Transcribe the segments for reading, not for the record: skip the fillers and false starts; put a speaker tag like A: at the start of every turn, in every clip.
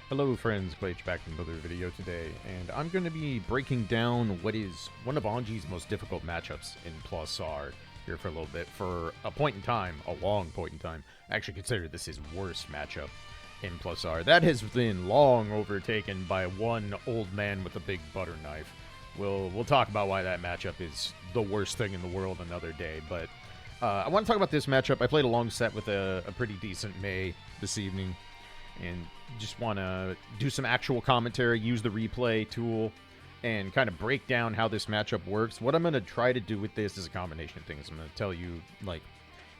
A: Hello friends, Glitch back with another video today, and I'm going to be breaking down what is one of Anji's most difficult matchups in Plus R here for a little bit. For a point in time, a long point in time, I actually consider this his worst matchup in Plus R. That has been long overtaken by one old man with a big butter knife. We'll talk about why that matchup is the worst thing in the world another day, but I want to talk about this matchup. I played a long set with a pretty decent Mei this evening, and just want to do some actual commentary, use the replay tool, and kind of break down how this matchup works. What I'm going to try to do with this is a combination of things. I'm going to tell you, like,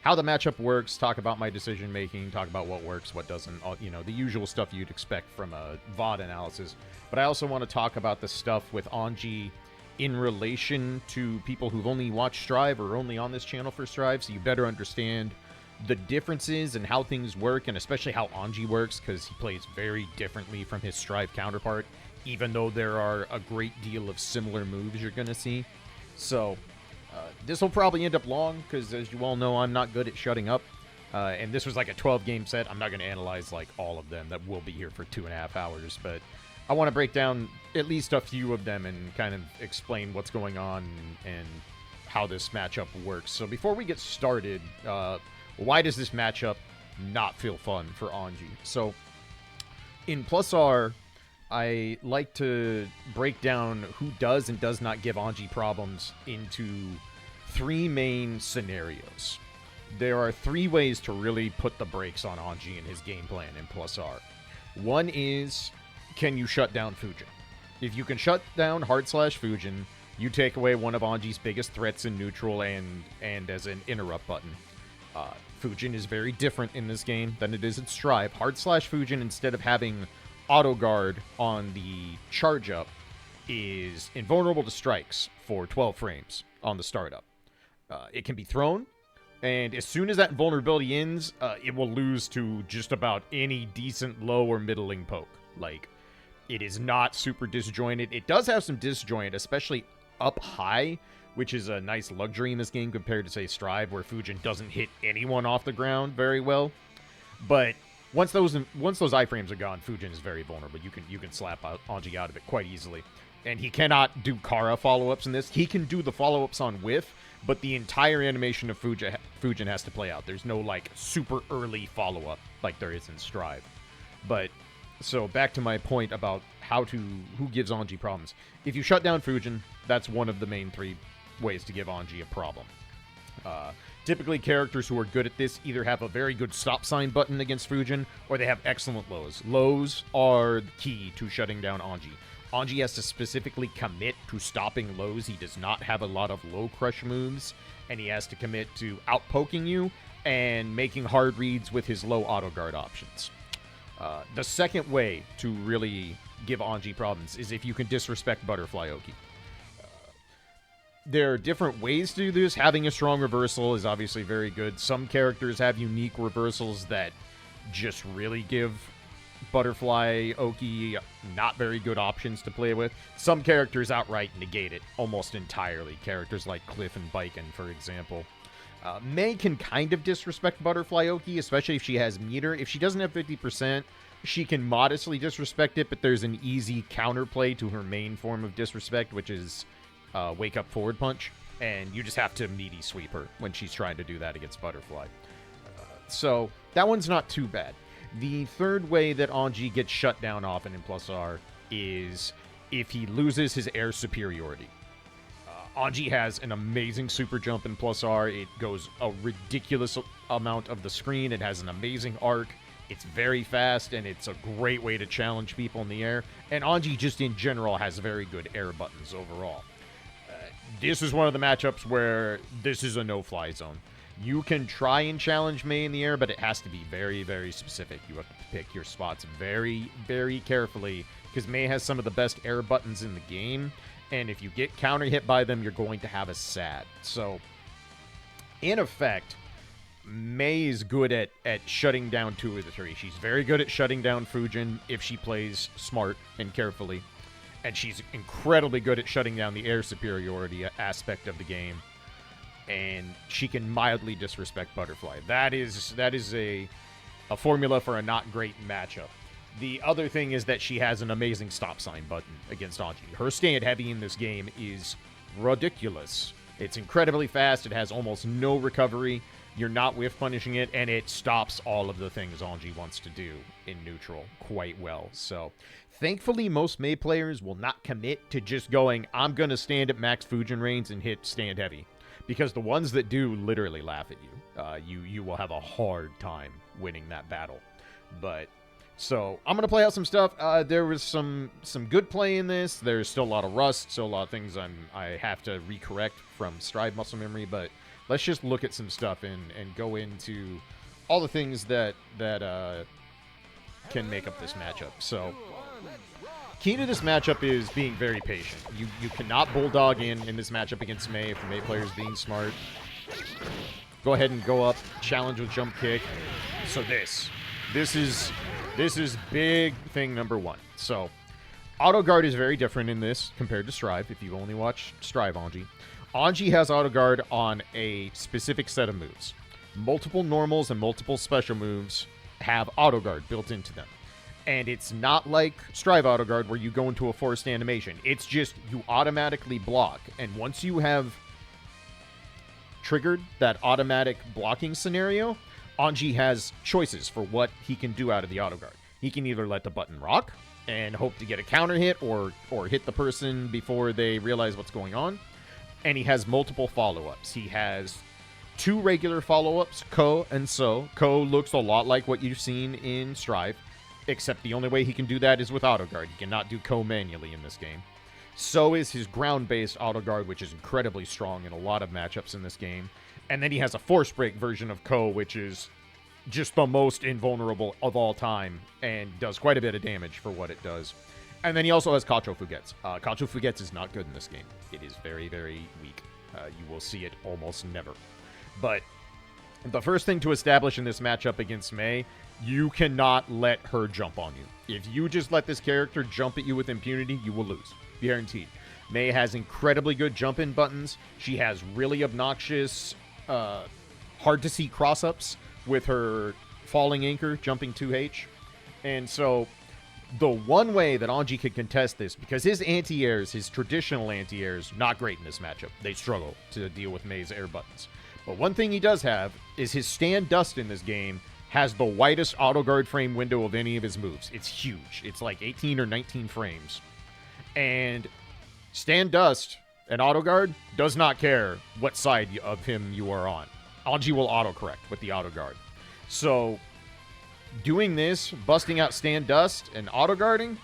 A: how the matchup works, talk about my decision-making, talk about what works, what doesn't, you know, the usual stuff you'd expect from a VOD analysis. But I also want to talk about the stuff with Anji in relation to people who've only watched Strive or only on this channel for Strive, so you better understand the differences and how things work, and especially how Anji works, because he plays very differently from his Strive counterpart, even though there are a great deal of similar moves you're going to see. So, this will probably end up long, because as you all know, I'm not good at shutting up. And this was like a 12-game set. I'm not going to analyze like all of them. That will be here for 2.5 hours, but I want to break down at least a few of them and kind of explain what's going on and how this matchup works. So before we get started, why does this matchup not feel fun for Anji? So, in Plus R, I like to break down who does and does not give Anji problems into three main scenarios. There are three ways to really put the brakes on Anji and his game plan in Plus R. One is, can you shut down Fujin? If you can shut down /Fujin, you take away one of Anji's biggest threats in neutral and as an interrupt button. Fujin is very different in this game than it is in Strive. /Fujin, instead of having auto guard on the charge up, is invulnerable to strikes for 12 frames on the startup. It can be thrown, and as soon as that vulnerability ends, it will lose to just about any decent low or middling poke. Like, it is not super disjointed. It does have some disjoint, especially up high, which is a nice luxury in this game compared to, say, Strive, where Fujin doesn't hit anyone off the ground very well. But once those iframes are gone, Fujin is very vulnerable. You can slap Anji out of it quite easily. And he cannot do Kara follow-ups in this. He can do the follow-ups on Whiff, but the entire animation of Fujin has to play out. There's no, like, super early follow-up like there is in Strive. But, so back to my point about who gives Anji problems. If you shut down Fujin, that's one of the main three ways to give Anji a problem. Typically, characters who are good at this either have a very good stop sign button against Fujin, or they have excellent lows. Lows are the key to shutting down Anji. Anji has to specifically commit to stopping lows. He does not have a lot of low crush moves, and he has to commit to outpoking you and making hard reads with his low auto guard options. The second way to really give Anji problems is if you can disrespect Butterfly Oki. There are different ways to do this. Having a strong reversal is obviously very good. Some characters have unique reversals that just really give Butterfly Oki not very good options to play with. Some characters outright negate it almost entirely. Characters like Cliff and Biken, for example. Mei can kind of disrespect Butterfly Oki, especially if she has meter. If she doesn't have 50%, she can modestly disrespect it, but there's an easy counterplay to her main form of disrespect, which is Wake Up Forward Punch, and you just have to meaty sweep her when she's trying to do that against Butterfly. So that one's not too bad. The third way that Anji gets shut down often in Plus R is if he loses his air superiority. Anji has an amazing super jump in Plus R. It goes a ridiculous amount of the screen. It has an amazing arc. It's very fast, and it's a great way to challenge people in the air. And Anji just in general has very good air buttons overall. This is one of the matchups where this is a no-fly zone. You can try and challenge Mei in the air, but it has to be very, very specific. You have to pick your spots very, very carefully, because Mei has some of the best air buttons in the game, and if you get counter hit by them, you're going to have a SAD. So, in effect, Mei is good at shutting down two of the three. She's very good at shutting down Fujin if she plays smart and carefully. And she's incredibly good at shutting down the air superiority aspect of the game. And she can mildly disrespect Butterfly. That is a formula for a not great matchup. The other thing is that she has an amazing stop sign button against Anji. Her stand heavy in this game is ridiculous. It's incredibly fast. It has almost no recovery. You're not whiff punishing it, and it stops all of the things Anji wants to do in neutral quite well. So, thankfully, most Mei players will not commit to just going, I'm going to stand at max Fujin range and hit stand heavy. Because the ones that do literally laugh at you. You will have a hard time winning that battle. But, so, I'm going to play out some stuff. There was some good play in this. There's still a lot of rust, so a lot of things I have to recorrect from Strive muscle memory, but let's just look at some stuff and go into all the things that can make up this matchup. So, key to this matchup is being very patient. You cannot bulldog in this matchup against Mei if the Mei player is being smart. Go ahead and go up, challenge with jump kick. So this is big thing number one. So, auto guard is very different in this compared to Strive. If you only watch Strive Anji. Anji has auto guard on a specific set of moves. Multiple normals and multiple special moves have auto guard built into them. And it's not like Strive auto guard where you go into a forced animation. It's just you automatically block. And once you have triggered that automatic blocking scenario, Anji has choices for what he can do out of the auto guard. He can either let the button rock and hope to get a counter hit or hit the person before they realize what's going on. And he has multiple follow-ups. He has 2 regular follow-ups, Ko and So. Ko looks a lot like what you've seen in Strive, except the only way he can do that is with auto guard. He cannot do Ko manually in this game. So is his ground-based auto guard, which is incredibly strong in a lot of matchups in this game. And then he has a force break version of Ko, which is just the most invulnerable of all time and does quite a bit of damage for what it does. And then he also has Kacho Fugetsu. Kacho Fugetsu is not good in this game. It is very, very weak. You will see it almost never. But the first thing to establish in this matchup against Mei, you cannot let her jump on you. If you just let this character jump at you with impunity, you will lose. Guaranteed. Mei has incredibly good jump-in buttons. She has really obnoxious, hard-to-see cross-ups with her falling anchor, jumping 2H. And so the one way that Anji could contest this, because his anti-airs, his traditional anti-airs, not great in this matchup. They struggle to deal with Mei's air buttons. But one thing he does have is his stand dust in this game has the widest auto guard frame window of any of his moves. It's huge. It's like 18 or 19 frames. And stand dust and auto guard does not care what side of him you are on. Anji will autocorrect with the auto guard. So doing this, busting out stand dust and auto guarding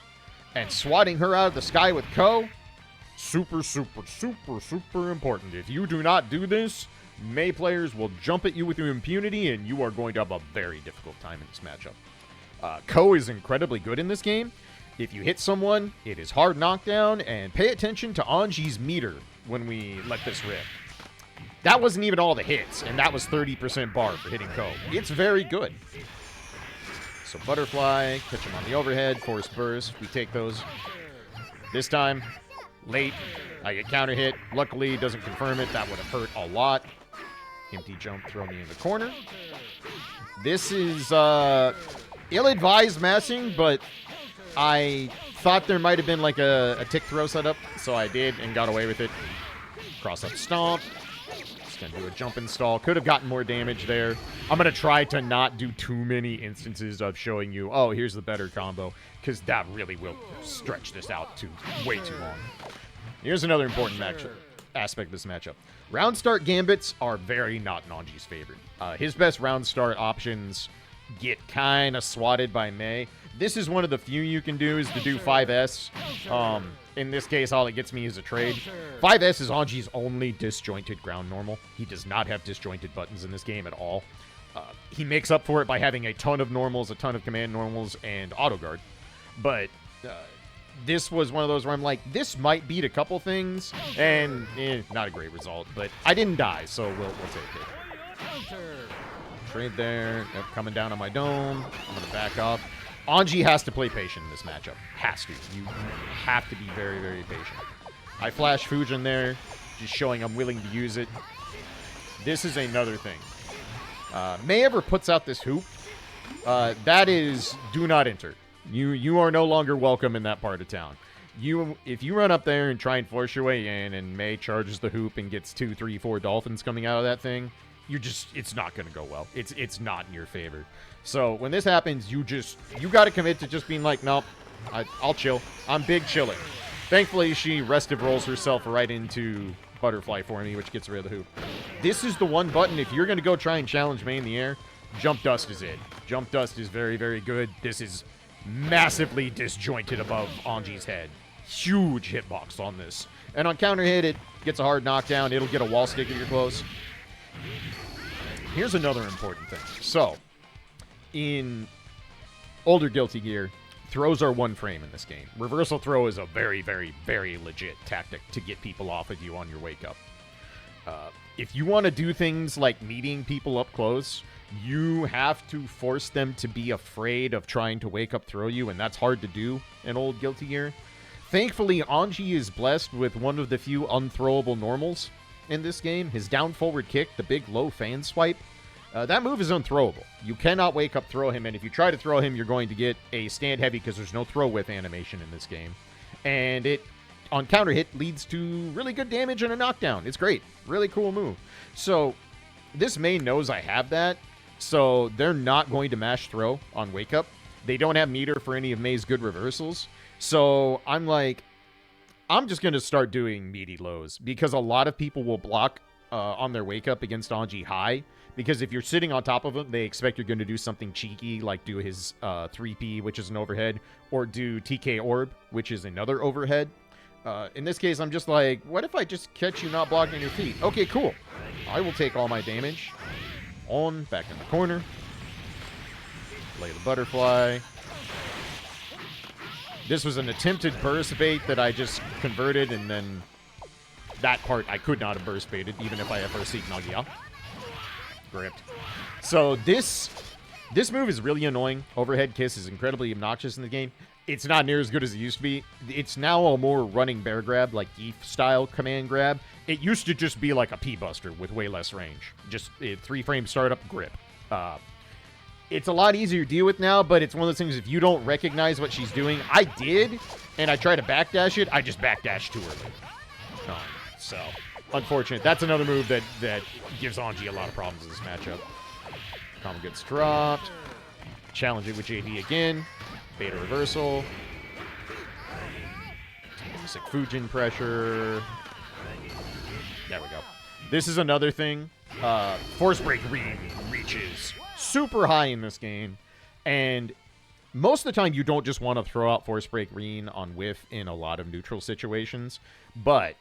A: and swatting her out of the sky with Ko, super, super, super, super important. If you do not do this, Mei players will jump at you with your impunity, and you are going to have a very difficult time in this matchup. Ko is incredibly good in this game. If you hit someone, it is hard knockdown, and pay attention to Anji's meter when we let this rip. That wasn't even all the hits, and that was 30% bar for hitting Ko. It's very good. So butterfly, catch him on the overhead, force burst. We take those. This time, late, I get counter hit. Luckily, it doesn't confirm it. That would have hurt a lot. Empty jump, throw me in the corner. This is ill-advised mashing, but I thought there might have been like a tick throw setup, so I did and got away with it. Cross-up stomp. Just gonna do a jump install. Could have gotten more damage there. I'm gonna try to not do too many instances of showing you, oh, here's the better combo, because that really will stretch this out to way too long. Here's another important aspect of this matchup. Round start gambits are very not Anji's favorite. His best round start options get kind of swatted by Mei. This is one of the few you can do, is to do 5S. In this case, all it gets me is a trade. 5S is Anji's only disjointed ground normal. He does not have disjointed buttons in this game at all. He makes up for it by having a ton of normals, a ton of command normals, and auto guard. But this was one of those where I'm like, this might beat a couple things, and not a great result. But I didn't die, so we'll take it. Trade there. Yep, coming down on my dome. I'm going to back off. Anji has to play patient in this matchup. Has to. You have to be very, very patient. I flash Fujin there, just showing I'm willing to use it. This is another thing. Mei ever puts out this hoop. That is do not enter. You are no longer welcome in that part of town. If you run up there and try and force your way in, and May charges the hoop and gets 2, 3, 4 dolphins coming out of that thing, it's not going to go well. It's not in your favor. So when this happens, you got to commit to just being like, nope, I'll chill. I'm big chilling. Thankfully, she restive rolls herself right into butterfly for me, which gets rid of the hoop. This is the one button, if you're going to go try and challenge May in the air, jump dust is it. Jump dust is very, very good. This is massively disjointed above Anji's head. Huge hitbox on this. And on counter hit, it gets a hard knockdown. It'll get a wall stick if you're close. Here's another important thing. So, in older Guilty Gear, throws are 1 frame in this game. Reversal throw is a very, very, very legit tactic to get people off of you on your wake up. If you want to do things like meeting people up close, you have to force them to be afraid of trying to wake up throw you, and that's hard to do in old Guilty Gear. Thankfully, Anji is blessed with one of the few unthrowable normals in this game. His down forward kick, the big low fan swipe, that move is unthrowable. You cannot wake up throw him, and if you try to throw him, you're going to get a stand heavy because there's no throw with animation in this game. And it, on counter hit, leads to really good damage and a knockdown. It's great. Really cool move. So, this main knows I have that, so they're not going to mash throw on wake up. They don't have meter for any of May's good reversals. So, I'm like, I'm just going to start doing meaty lows because a lot of people will block on their wake up against Anji high. Because if you're sitting on top of him, they expect you're going to do something cheeky, like do his 3P, which is an overhead, or do TK Orb, which is another overhead. In this case, I'm just like, what if I just catch you not blocking your feet? Okay, cool. I will take all my damage. On, back in the corner. Lay the butterfly. This was an attempted burst bait that I just converted, and then that part I could not have burst baited, even if I ever seek Nagia. Gripped. So this move is really annoying. Overhead kiss is incredibly obnoxious in the game. It's not near as good as it used to be. It's now a more running bear grab, like Geef style command grab. It used to just be like a P-Buster with way less range. Just 3-frame startup grip. It's a lot easier to deal with now, but it's one of those things, if you don't recognize what she's doing, I did, and I try to backdash it, I just backdash too early. So, unfortunate. That's another move that gives Anji a lot of problems in this matchup. Combo gets dropped. Challenge it with JD again. Beta reversal. Basic Fujin pressure. There we go. This is another thing. Force break reaches super high in this game. And most of the time, you don't just want to throw out Force break Reen on whiff in a lot of neutral situations. But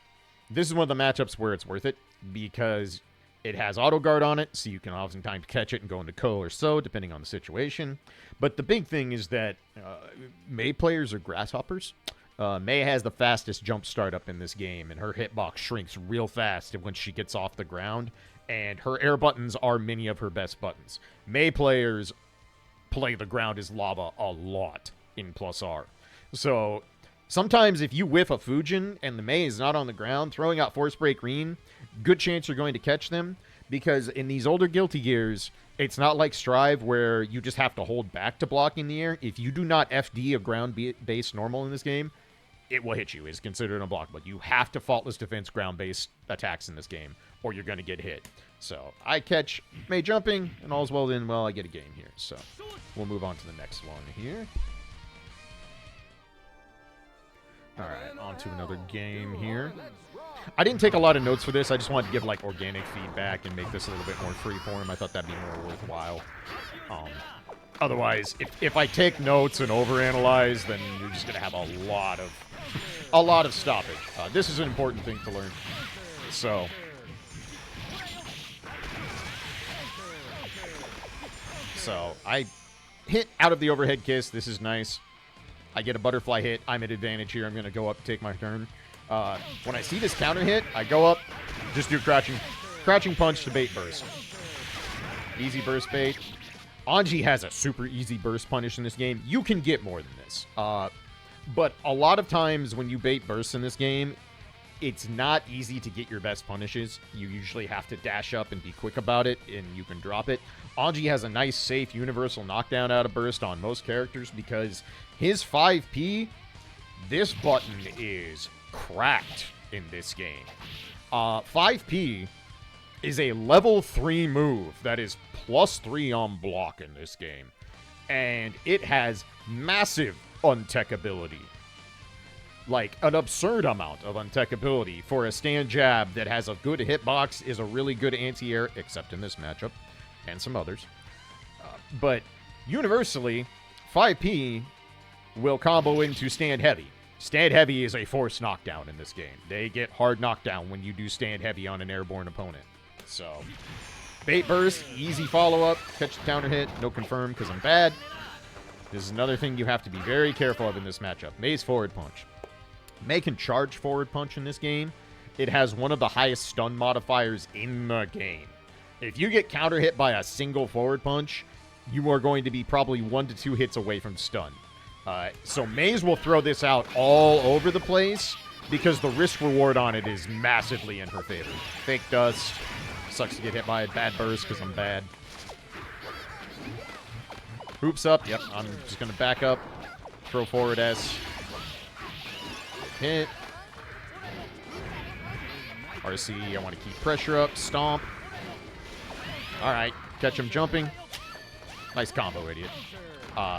A: this is one of the matchups where it's worth it because it has auto guard on it, so you can oftentimes catch it and go into Ko or So, depending on the situation. But the big thing is that May players are grasshoppers. May has the fastest jump start up in this game, and her hitbox shrinks real fast when she gets off the ground, and her air buttons are many of her best buttons. May players play the ground as lava a lot in +R. So sometimes if you whiff a Fujin and the May is not on the ground, throwing out Force Break Reen, good chance you're going to catch them, because in these older Guilty Gears, it's not like Strive where you just have to hold back to block in the air. If you do not FD a ground-based normal in this game, it will hit you. It's considered unblockable. You have to faultless defense ground-based attacks in this game, or you're going to get hit. So I catch May jumping, and all's well then, well, I get a game here. So we'll move on to the next one here. All right, on to another game here. I didn't take a lot of notes for this. I just wanted to give, like, organic feedback and make this a little bit more freeform. I thought that'd be more worthwhile. Otherwise, if I take notes and overanalyze, then you're just going to have a lot of stoppage. This is an important thing to learn. So I hit out of the overhead kiss. This is nice. I get a butterfly hit. I'm at advantage here. I'm going to go up, take my turn. When I see this counter hit, I go up, just do crouching punch to bait burst. Easy burst bait. Anji has a super easy burst punish in this game. You can get more than this. But a lot of times when you bait bursts in this game, it's not easy to get your best punishes. You usually have to dash up and be quick about it, and you can drop it. Anji has a nice, safe, universal knockdown out of burst on most characters because His 5P, this button is cracked in this game. 5P is a level 3 move that is +3 on block in this game. And it has massive untech ability. Like, an absurd amount of untech ability for a stand jab that has a good hitbox, is a really good anti-air, except in this matchup, and some others. But universally, 5P will combo into stand heavy. Stand heavy is a forced knockdown in this game. They get hard knockdown when you do stand heavy on an airborne opponent. So, bait burst, easy follow-up, catch the counter hit, no confirm because I'm bad. This is another thing you have to be very careful of in this matchup. Mei's forward punch. Mei can charge forward punch in this game. It has one of the highest stun modifiers in the game. If you get counter hit by a single forward punch, you are going to be probably 1 to 2 hits away from stun. So Mei's will throw this out all over the place because the risk reward on it is massively in her favor. Fake dust. Sucks to get hit by a bad burst because I'm bad. Hoops up. Yep, I'm just going to back up. Throw forward S. Hit. RC, I want to keep pressure up. Stomp. Alright, catch him jumping. Nice combo, idiot.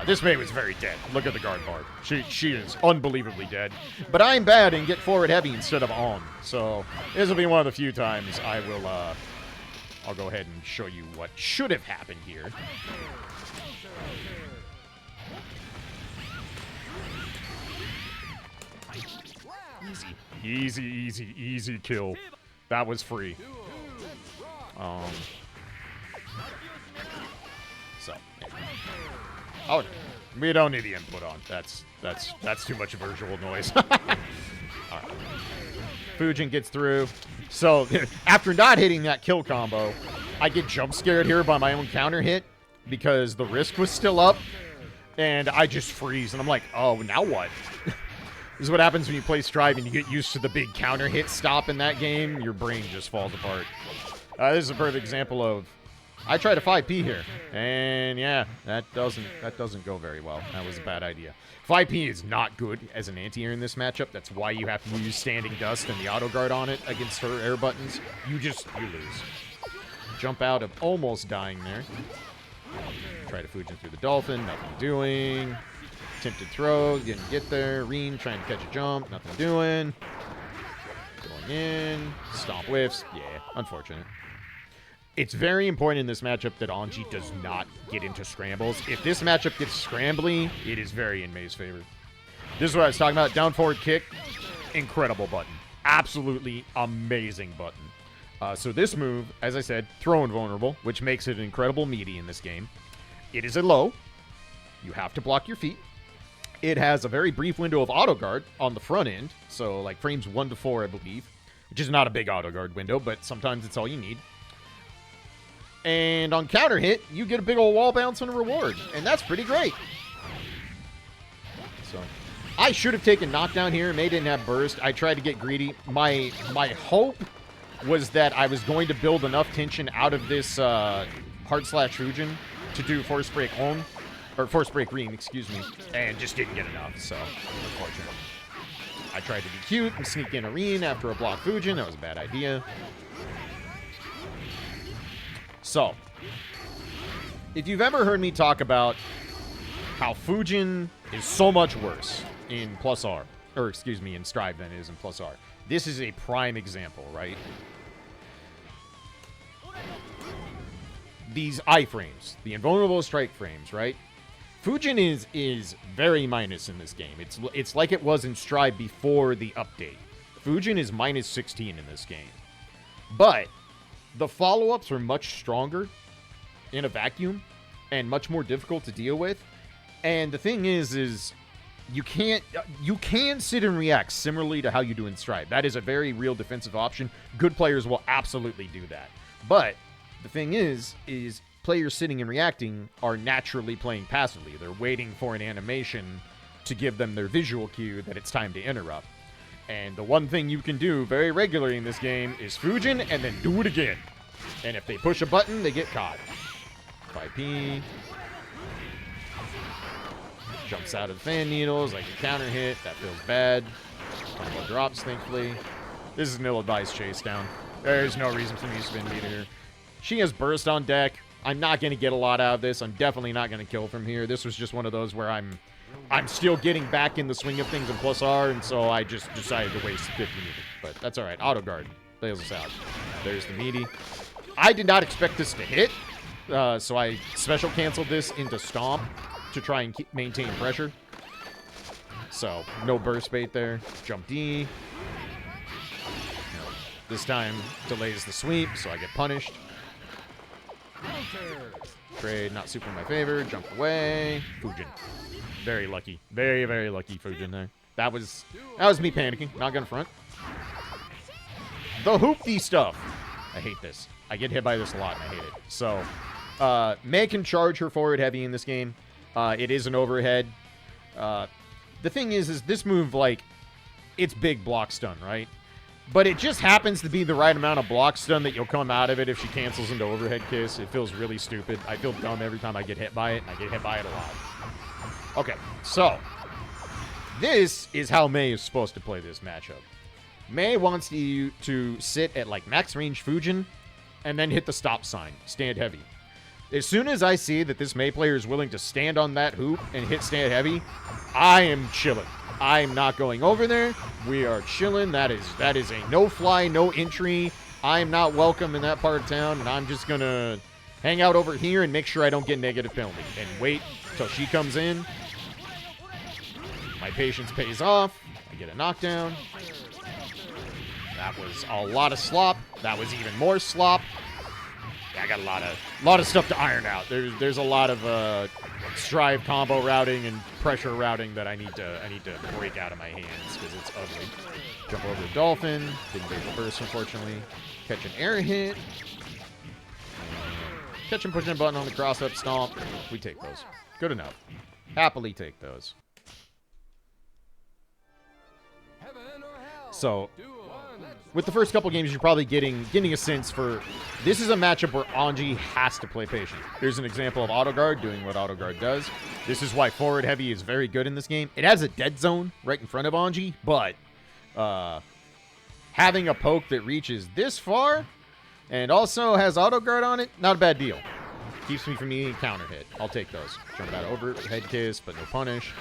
A: This Mei was very dead. Look at the guard bar. She is unbelievably dead. But I'm bad and get forward heavy instead of on. So this will be one of the few times I will, I'll go ahead and show you what should have happened here. Easy kill. That was free. So, oh, we don't need the input on. That's too much visual noise. All right. Fujin gets through. So, after not hitting that kill combo, I get jump scared here by my own counter hit because the risk was still up, and I just freeze, and I'm like, oh, now what? This is what happens when you play Strive and you get used to the big counter hit stop in that game. Your brain just falls apart. This is a perfect example of I tried a 5P here, and yeah, that doesn't go very well. That was a bad idea. 5P is not good as an anti-air in this matchup. That's why you have to use Standing Dust and the auto guard on it against her air buttons. You lose. Jump out of almost dying there. Try to Fujin through the Dolphin. Nothing doing. Attempted throw. Didn't get there. Reen trying to catch a jump. Nothing doing. Going in. Stomp whiffs. Yeah, unfortunate. It's very important in this matchup that Anji does not get into scrambles. If this matchup gets scrambly, it is very in Mei's favor. This is what I was talking about. Down forward kick. Incredible button. Absolutely amazing button. So this move, as I said, throw invulnerable, which makes it incredible meaty in this game. It is a low. You have to block your feet. It has a very brief window of auto guard on the front end. So like frames 1 to 4, I believe. Which is not a big auto guard window, but sometimes it's all you need. And on counter hit, you get a big old wall bounce and a reward. And that's pretty great. So, I should have taken knockdown here. Mei didn't have burst. I tried to get greedy. My hope was that I was going to build enough tension out of this hard slash Fujin to do force break on. Or force break Reen, excuse me. And just didn't get enough, so unfortunate. I tried to be cute and sneak in a Reen after a block Fujin. That was a bad idea. So, if you've ever heard me talk about how Fujin is so much worse in +R, or excuse me, in Strive than it is in +R, this is a prime example, right? These iframes, the invulnerable strike frames, right? Fujin is very minus in this game. It's like it was in Strive before the update. Fujin is minus 16 in this game. But the follow-ups are much stronger in a vacuum and much more difficult to deal with. And the thing is you can sit and react similarly to how you do in Strive. That is a very real defensive option. Good players will absolutely do that. But the thing is players sitting and reacting are naturally playing passively. They're waiting for an animation to give them their visual cue that it's time to interrupt. And the one thing you can do very regularly in this game is Fujin and then do it again. And if they push a button, they get caught. 5P. Jumps out of the fan needles. I can counter hit. That feels bad. Combo drops, thankfully. This is an ill-advised chase down. There's no reason for me to spin meter here. She has burst on deck. I'm not going to get a lot out of this. I'm definitely not going to kill from here. This was just one of those where I'm still getting back in the swing of things in plus R, and so I just decided to waste 50 meter. But that's all right. Auto guard bails us out. There's the meaty. I did not expect this to hit, so I special canceled this into stomp to try and maintain pressure. So no burst bait there. Jump D. This time delays the sweep, so I get punished. Trade not super in my favor. Jump away. Fujin. Very lucky. Very, very lucky Fujin there. That was me panicking. Not gonna front. The hoopty stuff. I hate this. I get hit by this a lot, and I hate it. So, Mei can charge her forward heavy in this game. It is an overhead. The thing is this move, like, it's big block stun, right? But it just happens to be the right amount of block stun that you'll come out of it if she cancels into overhead kiss. It feels really stupid. I feel dumb every time I get hit by it. I get hit by it a lot. Okay, so this is how Mei is supposed to play this matchup. Mei wants you to sit at, like, max range Fujin and then hit the stop sign. Stand heavy. As soon as I see that this Mei player is willing to stand on that hoop and hit stand heavy, I am chilling. I'm not going over there. We are chilling. That is a no-fly, no entry. I am not welcome in that part of town, and I'm just going to hang out over here and make sure I don't get negative penalty and wait till she comes in. My patience pays off. I get a knockdown. That was a lot of slop. That was even more slop. I got a lot of stuff to iron out. There's a lot of strive combo routing and pressure routing that I need to break out of my hands because it's ugly. Jump over the dolphin. Didn't get the burst, unfortunately. Catch an air hit. Catch and pushing a button on the cross-up stomp. We take those. Good enough. Happily take those. So, with the first couple games, you're probably getting a sense for this is a matchup where Anji has to play patient. Here's an example of auto guard doing what auto guard does. This is why forward heavy is very good in this game. It has a dead zone right in front of Anji, but having a poke that reaches this far and also has auto guard on it, not a bad deal. Keeps me from needing counter hit. I'll take those. Jump out over head kiss, but no punish.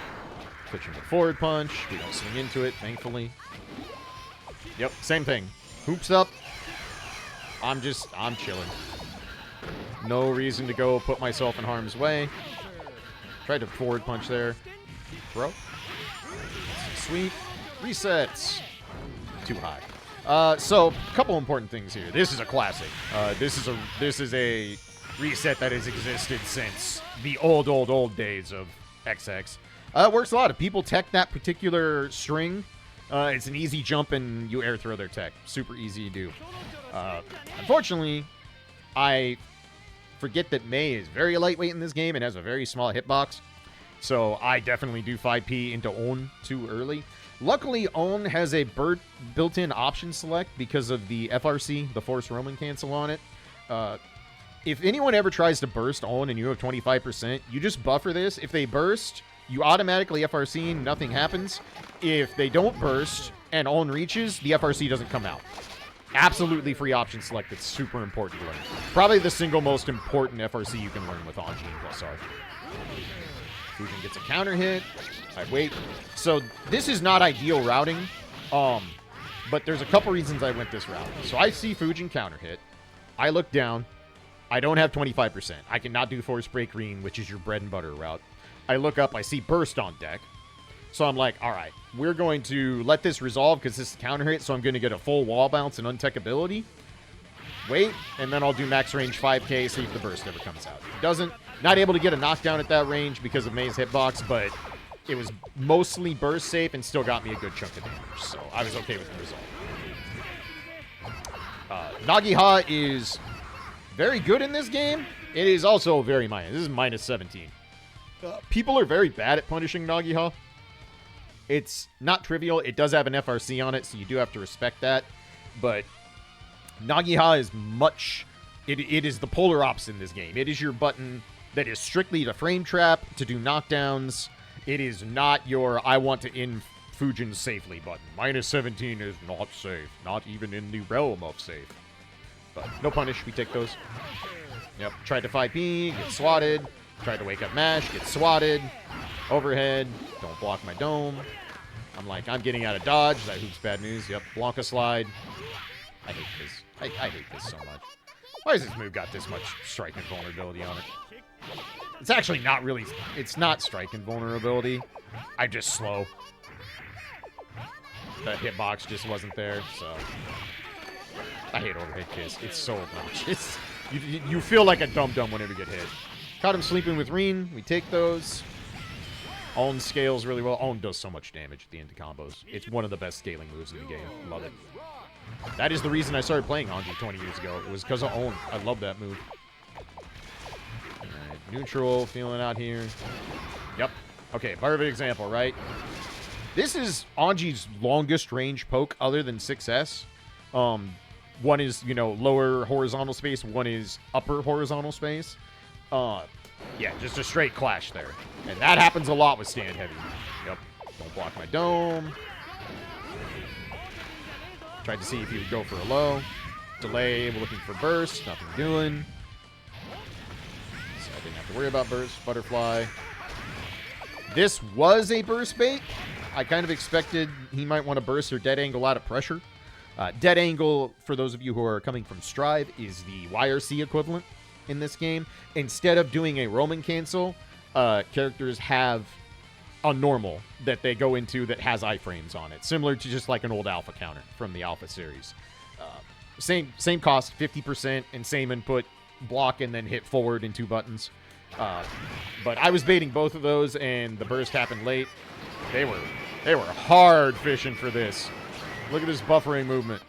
A: Pitch him with forward punch. We don't swing into it, thankfully. Yep, same thing. Hoops up. I'm chilling. No reason to go put myself in harm's way. Tried to forward punch there. Throw. Sweep. Resets. Too high. So, a couple important things here. This is a classic. This is a reset that has existed since the old days of XX. It works a lot. If people tech that particular string, it's an easy jump and you air throw their tech. Super easy to do. Unfortunately, I forget that Mei is very lightweight in this game and has a very small hitbox. So I definitely do 5P into On too early. Luckily, On has a built-in option select because of the FRC, the Force Roman cancel on it. If anyone ever tries to burst On and you have 25%, you just buffer this. If they burst, you automatically FRC and nothing happens. If they don't burst and On reaches, the FRC doesn't come out. Absolutely free option select. It's super important to learn. Probably the single most important FRC you can learn with Anji and plus R. Fujin gets a counter hit. I wait. So this is not ideal routing, but there's a couple reasons I went this route. So I see Fujin counter hit. I look down. I don't have 25%. I cannot do force break green, which is your bread and butter route. I look up. I see burst on deck. So I'm like, all right, we're going to let this resolve because this is counter hit, so I'm going to get a full wall bounce and untech ability. Wait, and then I'll do max range 5k, see if the burst ever comes out. It doesn't. Not able to get a knockdown at that range because of Mei's hitbox, but it was mostly burst safe and still got me a good chunk of damage, so I was okay with the result. Nagiha is very good in this game. It is also very minus. This is minus 17. People are very bad at punishing Nagiha. It's not trivial. It does have an FRC on it, so you do have to respect that. But Nagiha is much... It is the polar opposite in this game. It is your button that is strictly to frame trap, to do knockdowns, It is not your I want to end Fujin safely button. Minus 17 is not safe. Not even in the realm of safe. But no punish. We take those. Yep. Tried to 5P. Get swatted. Tried to wake up mash. Get swatted. Overhead. Don't block my dome. I'm like, I'm getting out of dodge. That hoop's bad news. Yep. Blanca slide. I hate this. I hate this so much. Why has this move got this much strike and vulnerability on it? It's actually not really... It's not strike and vulnerability. I'm just slow. The hitbox just wasn't there, so... I hate overhead kiss. It's so obnoxious. You feel like a dum-dum whenever you get hit. Caught him sleeping with Reen. We take those. Own scales really well. Own does so much damage at the end of combos. It's one of the best scaling moves in the game. Love it. That is the reason I started playing Anji 20 years ago. It was because of Own. I love that move. Alright, neutral, feeling out here. Yep. Okay, perfect example, right? This is Anji's longest range poke other than 6S. One is, you know, lower horizontal space. One is upper horizontal space. Yeah, just a straight clash there. And that happens a lot with stand heavy. Yep. Don't block my dome. Tried to see if he would go for a low. Delay, we're looking for burst. Nothing doing. So I didn't have to worry about burst. Butterfly. This was a burst bait. I kind of expected he might want to burst or dead angle out of pressure. Dead angle, for those of you who are coming from Strive, is the YRC equivalent in this game. Instead of doing a roaming cancel, characters have a normal that they go into that has iframes on it, similar to just like an old Alpha counter from the Alpha series. Same cost, 50%, and same input, block and then hit forward in 2 buttons. But I was baiting both of those, and the burst happened late. They were hard fishing for this. Look at this buffering movement.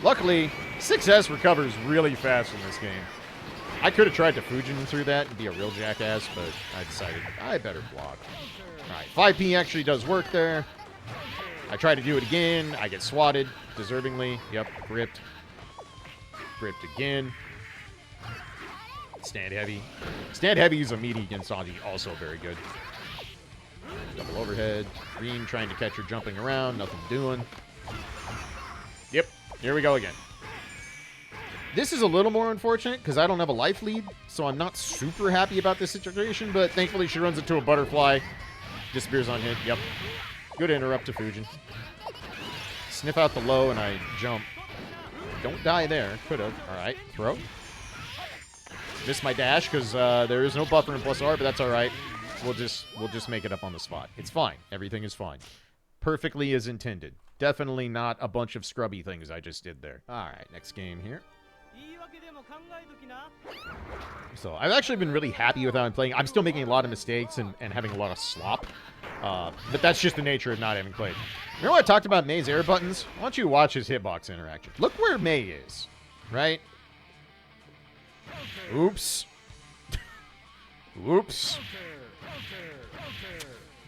A: Luckily, 6S recovers really fast in this game. I could have tried to Fujin through that and be a real jackass, but I decided I better block. Alright, 5P actually does work there. I try to do it again. I get swatted, deservingly. Yep, gripped. Gripped again. Stand heavy. Stand heavy is a meaty against Anji, also very good. Double overhead. Green trying to catch her jumping around. Nothing doing. Yep. Here we go again. This is a little more unfortunate because I don't have a life lead, so I'm not super happy about this situation, but thankfully she runs into a butterfly. Disappears on hit. Yep. Good interrupt to Fujin. Sniff out the low and I jump. Don't die there. Could have. Alright. Throw. Missed my dash because there is no buffer in +R, but that's alright. We'll just make it up on the spot. It's fine. Everything is fine. Perfectly as intended. Definitely not a bunch of scrubby things I just did there. Alright, next game here. So, I've actually been really happy with how I'm playing. I'm still making a lot of mistakes and having a lot of slop. But that's just the nature of not having played. Remember what I talked about May's air buttons? Why don't you watch his hitbox interaction? Look where May is. Right? Oops. Oops.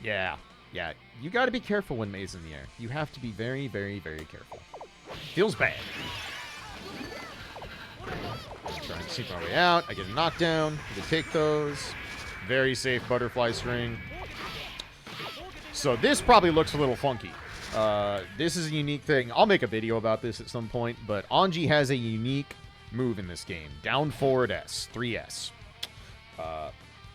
A: Yeah. Yeah. You got to be careful when May's in the air. You have to be very, very, very careful. Feels bad. Trying to seek my way out. I get a knockdown. We take those. Very safe butterfly string. So this probably looks a little funky. This is a unique thing. I'll make a video about this at some point, but Anji has a unique move in this game. Down forward S. 3S.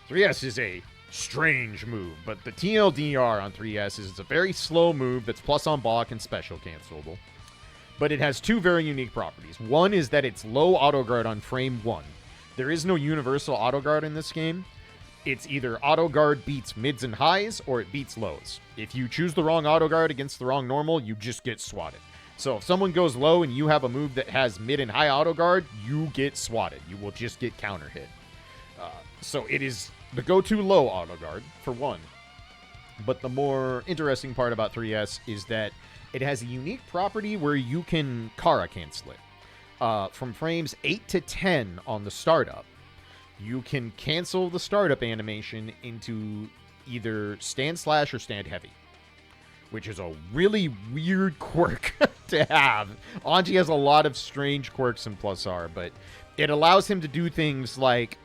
A: 3S is a strange move, but the TLDR on 3S is it's a very slow move that's plus on block and special cancelable. But it has 2 very unique properties. One is that it's low auto guard on frame 1. There is no universal auto guard in this game. It's either auto guard beats mids and highs or it beats lows. If you choose the wrong auto guard against the wrong normal, you just get swatted. So if someone goes low and you have a move that has mid and high auto guard, you get swatted. You will just get counter hit. So it is the go-to low auto guard, for one. But the more interesting part about 3S is that it has a unique property where you can Kara cancel it. From frames 8 to 10 on the startup, you can cancel the startup animation into either stand slash or stand heavy, which is a really weird quirk to have. Anji has a lot of strange quirks in +R, but it allows him to do things like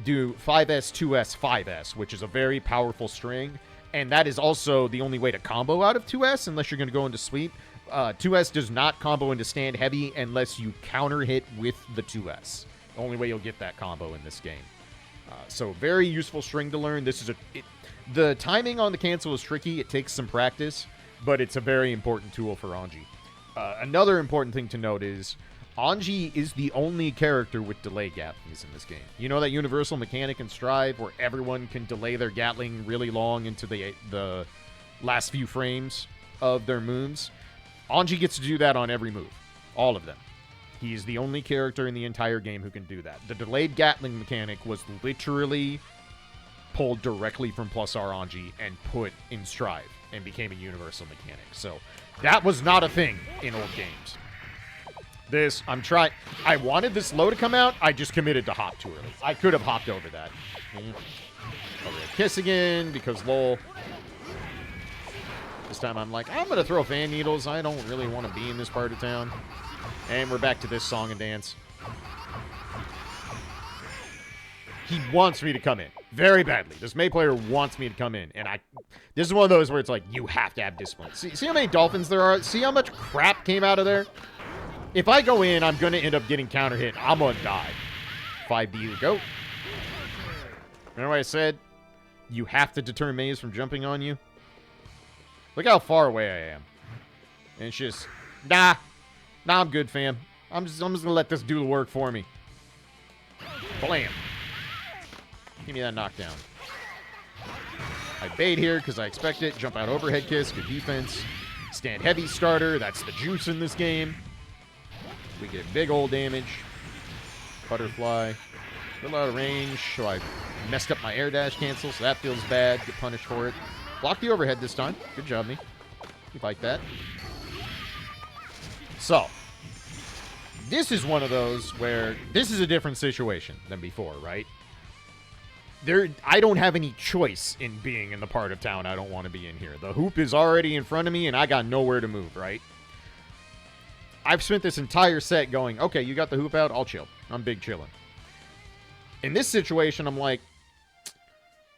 A: do 5S, 2S, 5S, which is a very powerful string. And that is also the only way to combo out of 2S unless you're going to go into sweep. 2S does not combo into stand heavy unless you counter hit with the 2S. The only way you'll get that combo in this game. So very useful string to learn. This is the timing on the cancel is tricky. It takes some practice, but it's a very important tool for Anji. Another important thing to note is Anji is the only character with delay Gatlings in this game. You know that universal mechanic in Strive where everyone can delay their Gatling really long into the last few frames of their moves? Anji gets to do that on every move. All of them. He is the only character in the entire game who can do that. The delayed Gatling mechanic was literally pulled directly from +R Anji and put in Strive and became a universal mechanic. So that was not a thing in old games. This, I wanted this low to come out. I just committed to hop too early. I could have hopped over that. Overhead kiss again because lol. This time I'm like, I'm going to throw fan needles. I don't really want to be in this part of town. And we're back to this song and dance. He wants me to come in very badly. This May player wants me to come in. And this is one of those where it's like, you have to have discipline. See how many dolphins there are? See how much crap came out of there? If I go in, I'm going to end up getting counter hit. I'm going to die. 5B to go. Remember what I said? You have to deter Maze from jumping on you. Look how far away I am. And it's just, nah, I'm good, fam. I'm just going to let this do the work for me. Blam. Give me that knockdown. I bait here because I expect it. Jump out overhead kiss. Good defense. Stand heavy starter. That's the juice in this game. We get big old damage. Butterfly. A little out of range. So I messed up my air dash cancel, so that feels bad. Get punished for it. Block the overhead this time. Good job, me. You like that. So, this is one of those where this is a different situation than before, right? I don't have any choice in being in the part of town I don't want to be in here. The hoop is already in front of me, and I got nowhere to move, right? I've spent this entire set going, okay, you got the hoop out, I'll chill. I'm big chilling. In this situation, I'm like,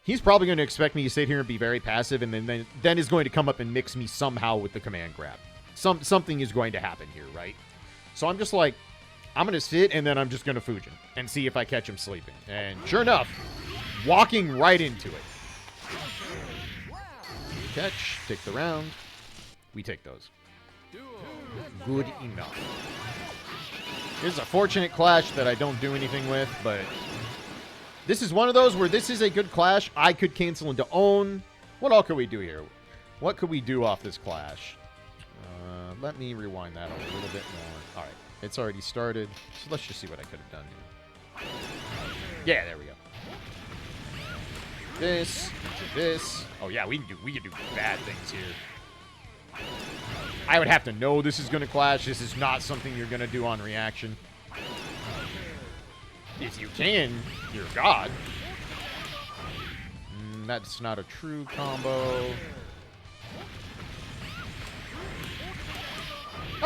A: he's probably going to expect me to sit here and be very passive, and then is going to come up and mix me somehow with the command grab. Something is going to happen here, right? So I'm just like, I'm going to sit, and then I'm just going to Fujin and see if I catch him sleeping. And sure enough, walking right into it. Catch, take the round. We take those. Good enough. This is a fortunate clash that I don't do anything with, but this is one of those where this is a good clash. I could cancel into own. What all could we do here? What could we do off this clash? Let me rewind that a little bit more. All right, it's already started, so let's just see what I could have done here. Yeah, there we go. This. Oh yeah, we can do bad things here. I would have to know this is going to clash. This is not something you're going to do on reaction. If you can, you're God. That's not a true combo.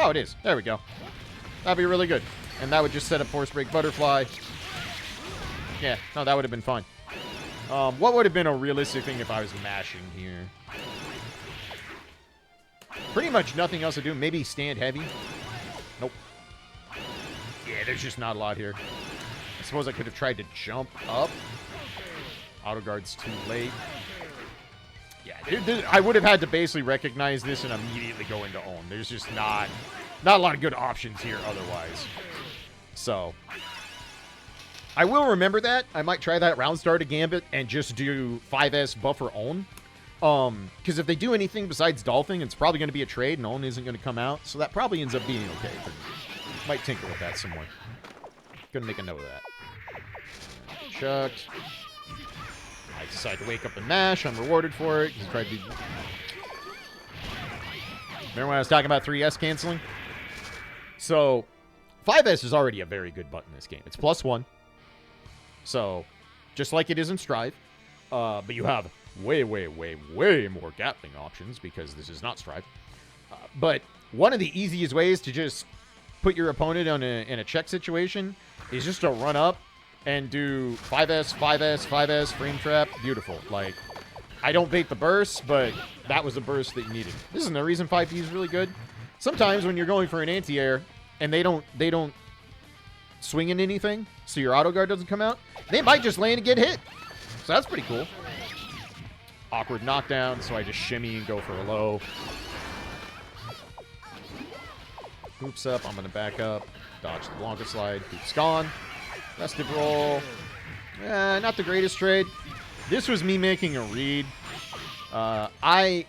A: Oh, it is. There we go. That'd be really good. And that would just set up force break butterfly. Yeah, no, that would have been fine. What would have been a realistic thing if I was mashing here? Pretty much nothing else to do. Maybe stand heavy. Nope. Yeah, there's just not a lot here. I suppose I could have tried to jump up. Auto guard's too late. Yeah, I would have had to basically recognize this and immediately go into own. There's just not a lot of good options here otherwise. So, I will remember that. I might try that round start of Gambit and just do 5S buffer own. Because if they do anything besides Dolphin, it's probably going to be a trade and own isn't going to come out. So that probably ends up being okay. But might tinker with that some more. Gonna make a note of that. Chucked. I decide to wake up and mash. I'm rewarded for it. Remember when I was talking about 3S canceling? So, 5S is already a very good button in this game. It's +1. So, just like it is in Strive. But you have way more Gatling options because this is not Strive. But one of the easiest ways to just put your opponent in a check situation is just to run up and do 5S, 5S, 5S, frame trap. Beautiful. Like, I don't bait the burst, but that was a burst that you needed. This is the reason 5D is really good. Sometimes when you're going for an anti-air and they don't swing in anything, so your auto guard doesn't come out, they might just land and get hit. So that's pretty cool. Awkward knockdown, so I just shimmy and go for a low. Hoops up, I'm gonna back up. Dodge the Blanca slide. Hoops gone. Restive roll. Not the greatest trade. This was me making a read. I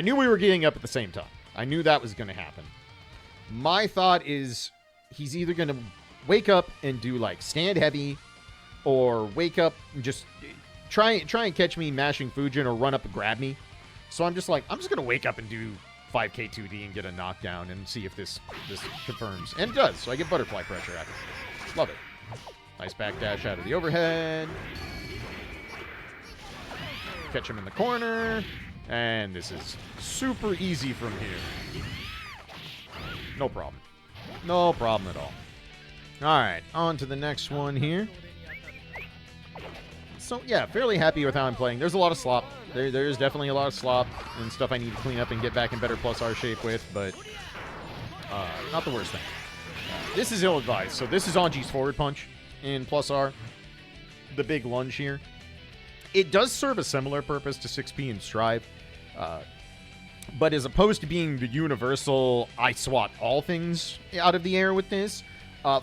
A: knew we were getting up at the same time. I knew that was going to happen. My thought is he's either going to wake up and do like stand heavy, or wake up and just try and catch me mashing Fujin, or run up and grab me. So I'm just like, I'm just going to wake up and do 5k 2D and get a knockdown and see if this confirms. And it does. So I get butterfly pressure out of it. Love it. Nice backdash out of the overhead. Catch him in the corner. And this is super easy from here. No problem. No problem at all. Alright, on to the next one here. So, yeah, fairly happy with how I'm playing. There's a lot of slop. There's definitely a lot of slop and stuff I need to clean up and get back in better plus R shape with, but not the worst thing. This is ill-advised. So this is Anji's forward punch in plus R. The big lunge here. It does serve a similar purpose to 6P and Strive, but as opposed to being the universal I swat all things out of the air with this,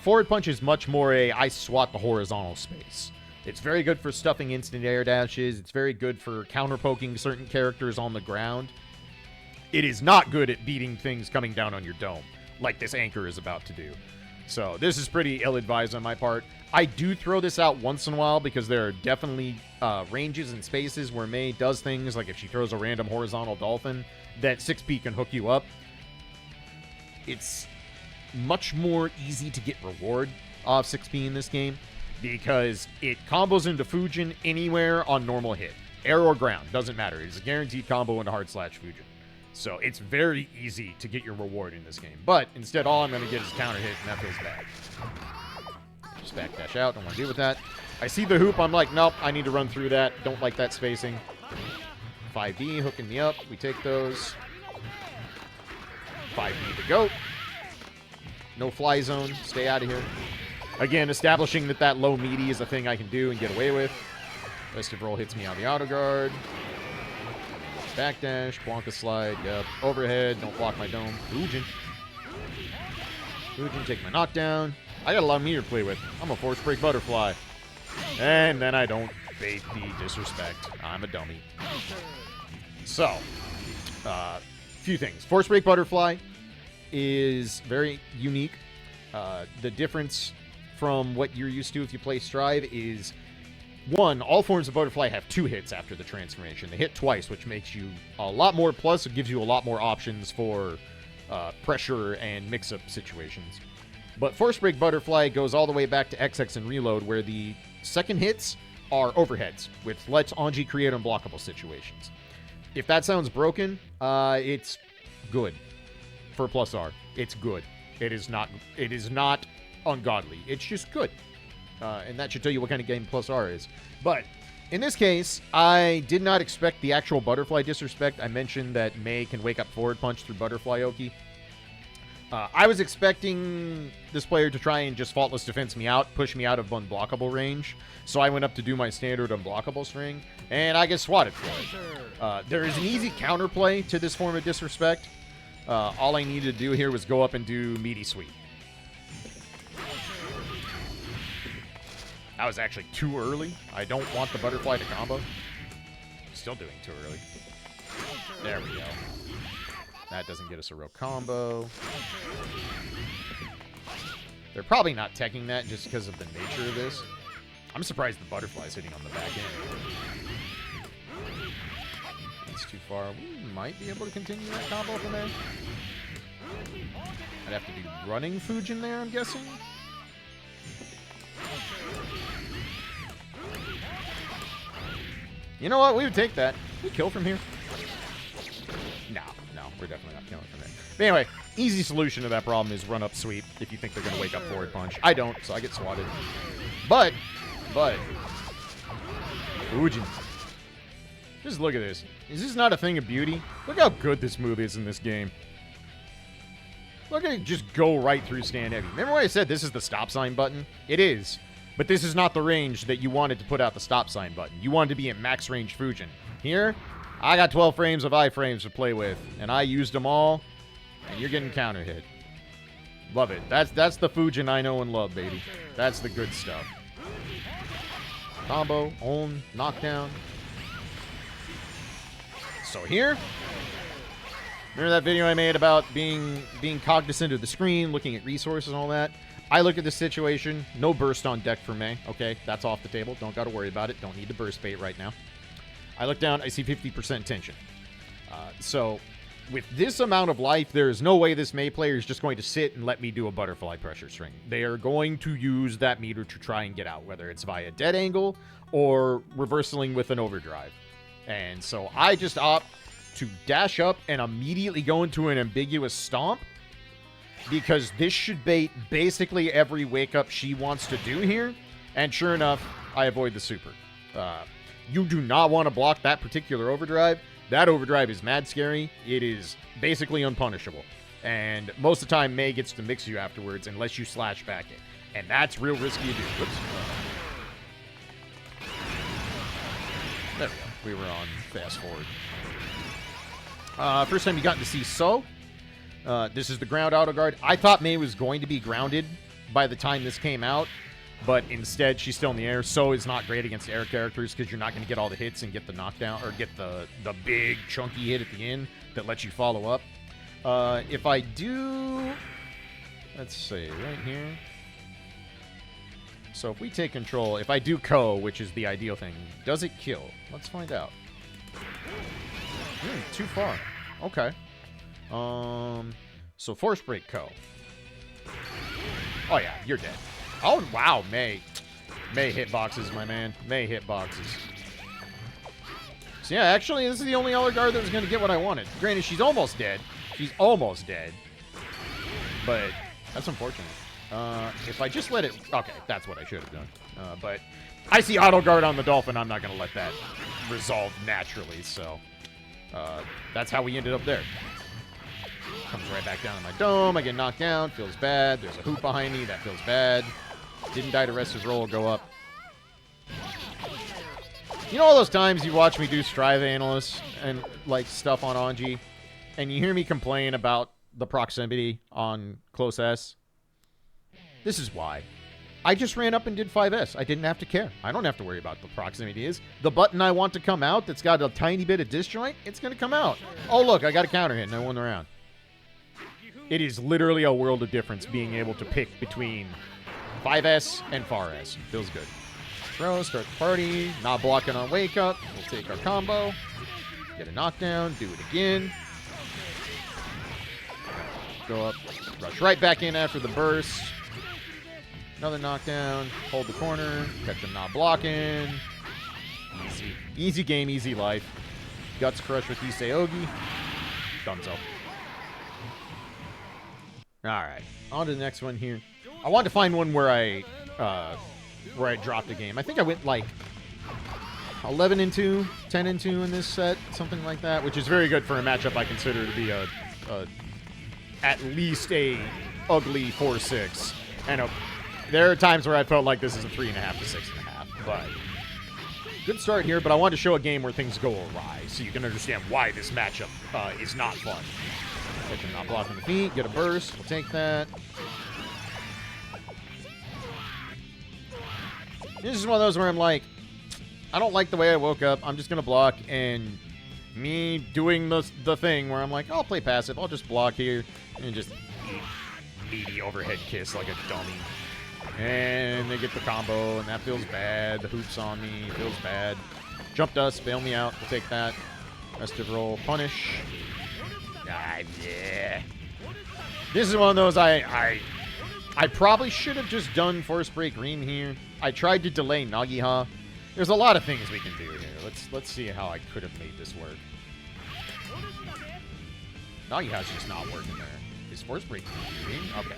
A: forward punch is much more a I swat the horizontal space. It's very good for stuffing instant air dashes. It's very good for counter-poking certain characters on the ground. It is not good at beating things coming down on your dome, like this anchor is about to do. So this is pretty ill-advised on my part. I do throw this out once in a while because there are definitely ranges and spaces where Mei does things, like if she throws a random horizontal dolphin, that 6P can hook you up. It's much more easy to get reward off 6P in this game because it combos into Fujin anywhere on normal hit. Air or ground, doesn't matter. It's a guaranteed combo into hard slash Fujin. So it's very easy to get your reward in this game. But instead, all I'm going to get is counter hit, and that feels bad. Just backdash out. Don't want to deal with that. I see the hoop. I'm like, nope, I need to run through that. Don't like that spacing. 5D hooking me up. We take those. 5D to go. No fly zone. Stay out of here. Again, establishing that low meaty is a thing I can do and get away with. Restive roll hits me on the auto guard. Backdash, Blanca slide, yep. Overhead, don't block my dome. Fujin. Fujin, take my knockdown. I got a lot of meter to play with. I'm a force break butterfly. And then I don't bait the disrespect. I'm a dummy. So, few things. Force break butterfly is very unique. The difference from what you're used to if you play Strive is, one, all forms of butterfly have 2 hits after the transformation. They hit twice, which makes you a lot more, plus it gives you a lot more options for pressure and mix-up situations. But Force Break Butterfly goes all the way back to XX and Reload, where the second hits are overheads, which lets Anji create unblockable situations. If that sounds broken, it's good for plus R. It's good. It is not ungodly. It's just good. And that should tell you what kind of game plus R is. But in this case, I did not expect the actual butterfly disrespect. I mentioned that Mei can wake up forward punch through butterfly Oki. I was expecting this player to try and just faultless defense me out, push me out of unblockable range. So I went up to do my standard unblockable string, and I get swatted for it. There is an easy counterplay to this form of disrespect. All I needed to do here was go up and do meaty sweep. That was actually too early. I don't want the butterfly to combo. Still doing too early. There we go. That doesn't get us a real combo. They're probably not teching that just because of the nature of this. I'm surprised the butterfly's hitting on the back end. That's too far. We might be able to continue that combo from there. I'd have to be running Fujin there, I'm guessing. You know what? We would take that. We kill from here. No, we're definitely not killing from there. But anyway, easy solution to that problem is run up sweep if you think they're going to wake up forward punch. I don't, so I get swatted. But, Fujin. Just look at this. Is this not a thing of beauty? Look how good this move is in this game. Look at it just go right through stand heavy. Remember when I said this is the stop sign button? It is. But this is not the range that you wanted to put out the stop sign button. You wanted to be at max range Fujin. Here, I got 12 frames of iframes to play with, and I used them all, and you're getting counter hit. Love it. That's the Fujin I know and love, baby. That's the good stuff. Combo, own, knockdown. So here, remember that video I made about being cognizant of the screen, looking at resources and all that? I look at this situation, no burst on deck for Mei. Okay, that's off the table. Don't got to worry about it. Don't need to burst bait right now. I look down, I see 50% tension. So with this amount of life, there is no way this Mei player is just going to sit and let me do a butterfly pressure string. They are going to use that meter to try and get out, whether it's via dead angle or reversaling with an overdrive. And so I just opt to dash up and immediately go into an ambiguous stomp, because this should bait basically every wake-up she wants to do here. And sure enough, I avoid the super. You do not want to block that particular overdrive. That overdrive is mad scary. It is basically unpunishable. And most of the time, Mei gets to mix you afterwards unless you slash back it. And that's real risky to do. Whoops. There we go. We were on fast forward. First time you got to see So. This is the ground auto guard. I thought Mei was going to be grounded by the time this came out, but instead she's still in the air. So is not great against air characters because you're not going to get all the hits and get the knockdown or get the big chunky hit at the end that lets you follow up. If I do, let's see, right here. So if we take control, if I do Ko, which is the ideal thing, does it kill? Let's find out. Too far. Okay. So force break Ko. Oh yeah, you're dead. Oh wow, Mei hitboxes, my man. Mei hitboxes. So yeah, actually, this is the only other guard that was going to get what I wanted. Granted, she's almost dead. She's almost dead. But that's unfortunate. If I just let it... Okay, that's what I should have done. But I see auto guard on the Dolphin. I'm not going to let that resolve naturally, so... that's how we ended up there. Comes right back down in my dome. I get knocked down. Feels bad. There's a hoop behind me. That feels bad. Didn't die to rest his roll. Go up. You know all those times you watch me do Strive Analysts and, like, stuff on Anji, and you hear me complain about the proximity on Close S? This is why. I just ran up and did 5S. I didn't have to care. I don't have to worry about the proximity is. The button I want to come out that's got a tiny bit of disjoint, it's going to come out. Oh, look, I got a counter hit and I won the round. It is literally a world of difference being able to pick between 5S and far S. Feels good. Throw, start the party, not blocking on wake up. We'll take our combo. Get a knockdown, do it again. Go up, rush right back in after the burst. Another knockdown, hold the corner, catch him not blocking. Easy. Easy game, easy life. Guts crush with Iseogi. Dunzo. Alright, on to the next one here. I wanted to find one where I dropped a game. I think I went like 11-2, 10-2 in this set, something like that, which is very good for a matchup I consider to be at least a ugly 4-6. And there are times where I felt like this is a 3.5 to 6.5, but good start here. But I wanted to show a game where things go awry, so you can understand why this matchup is not fun. Catch him not blocking the feet, get a burst. We'll take that. This is one of those where I'm like, I don't like the way I woke up. I'm just gonna block, and me doing the thing where I'm like, I'll play passive. I'll just block here and just meaty overhead kiss like a dummy. And they get the combo, and that feels bad. The hoop's on me, feels bad. Jump dust, bail me out. We'll take that. Restive roll, punish. Yeah. This is one of those I probably should have just done force break green here. I tried to delay Nagiha. There's a lot of things we can do here. Let's see how I could have made this work. Nagiha's just not working there. Is force break green? Okay.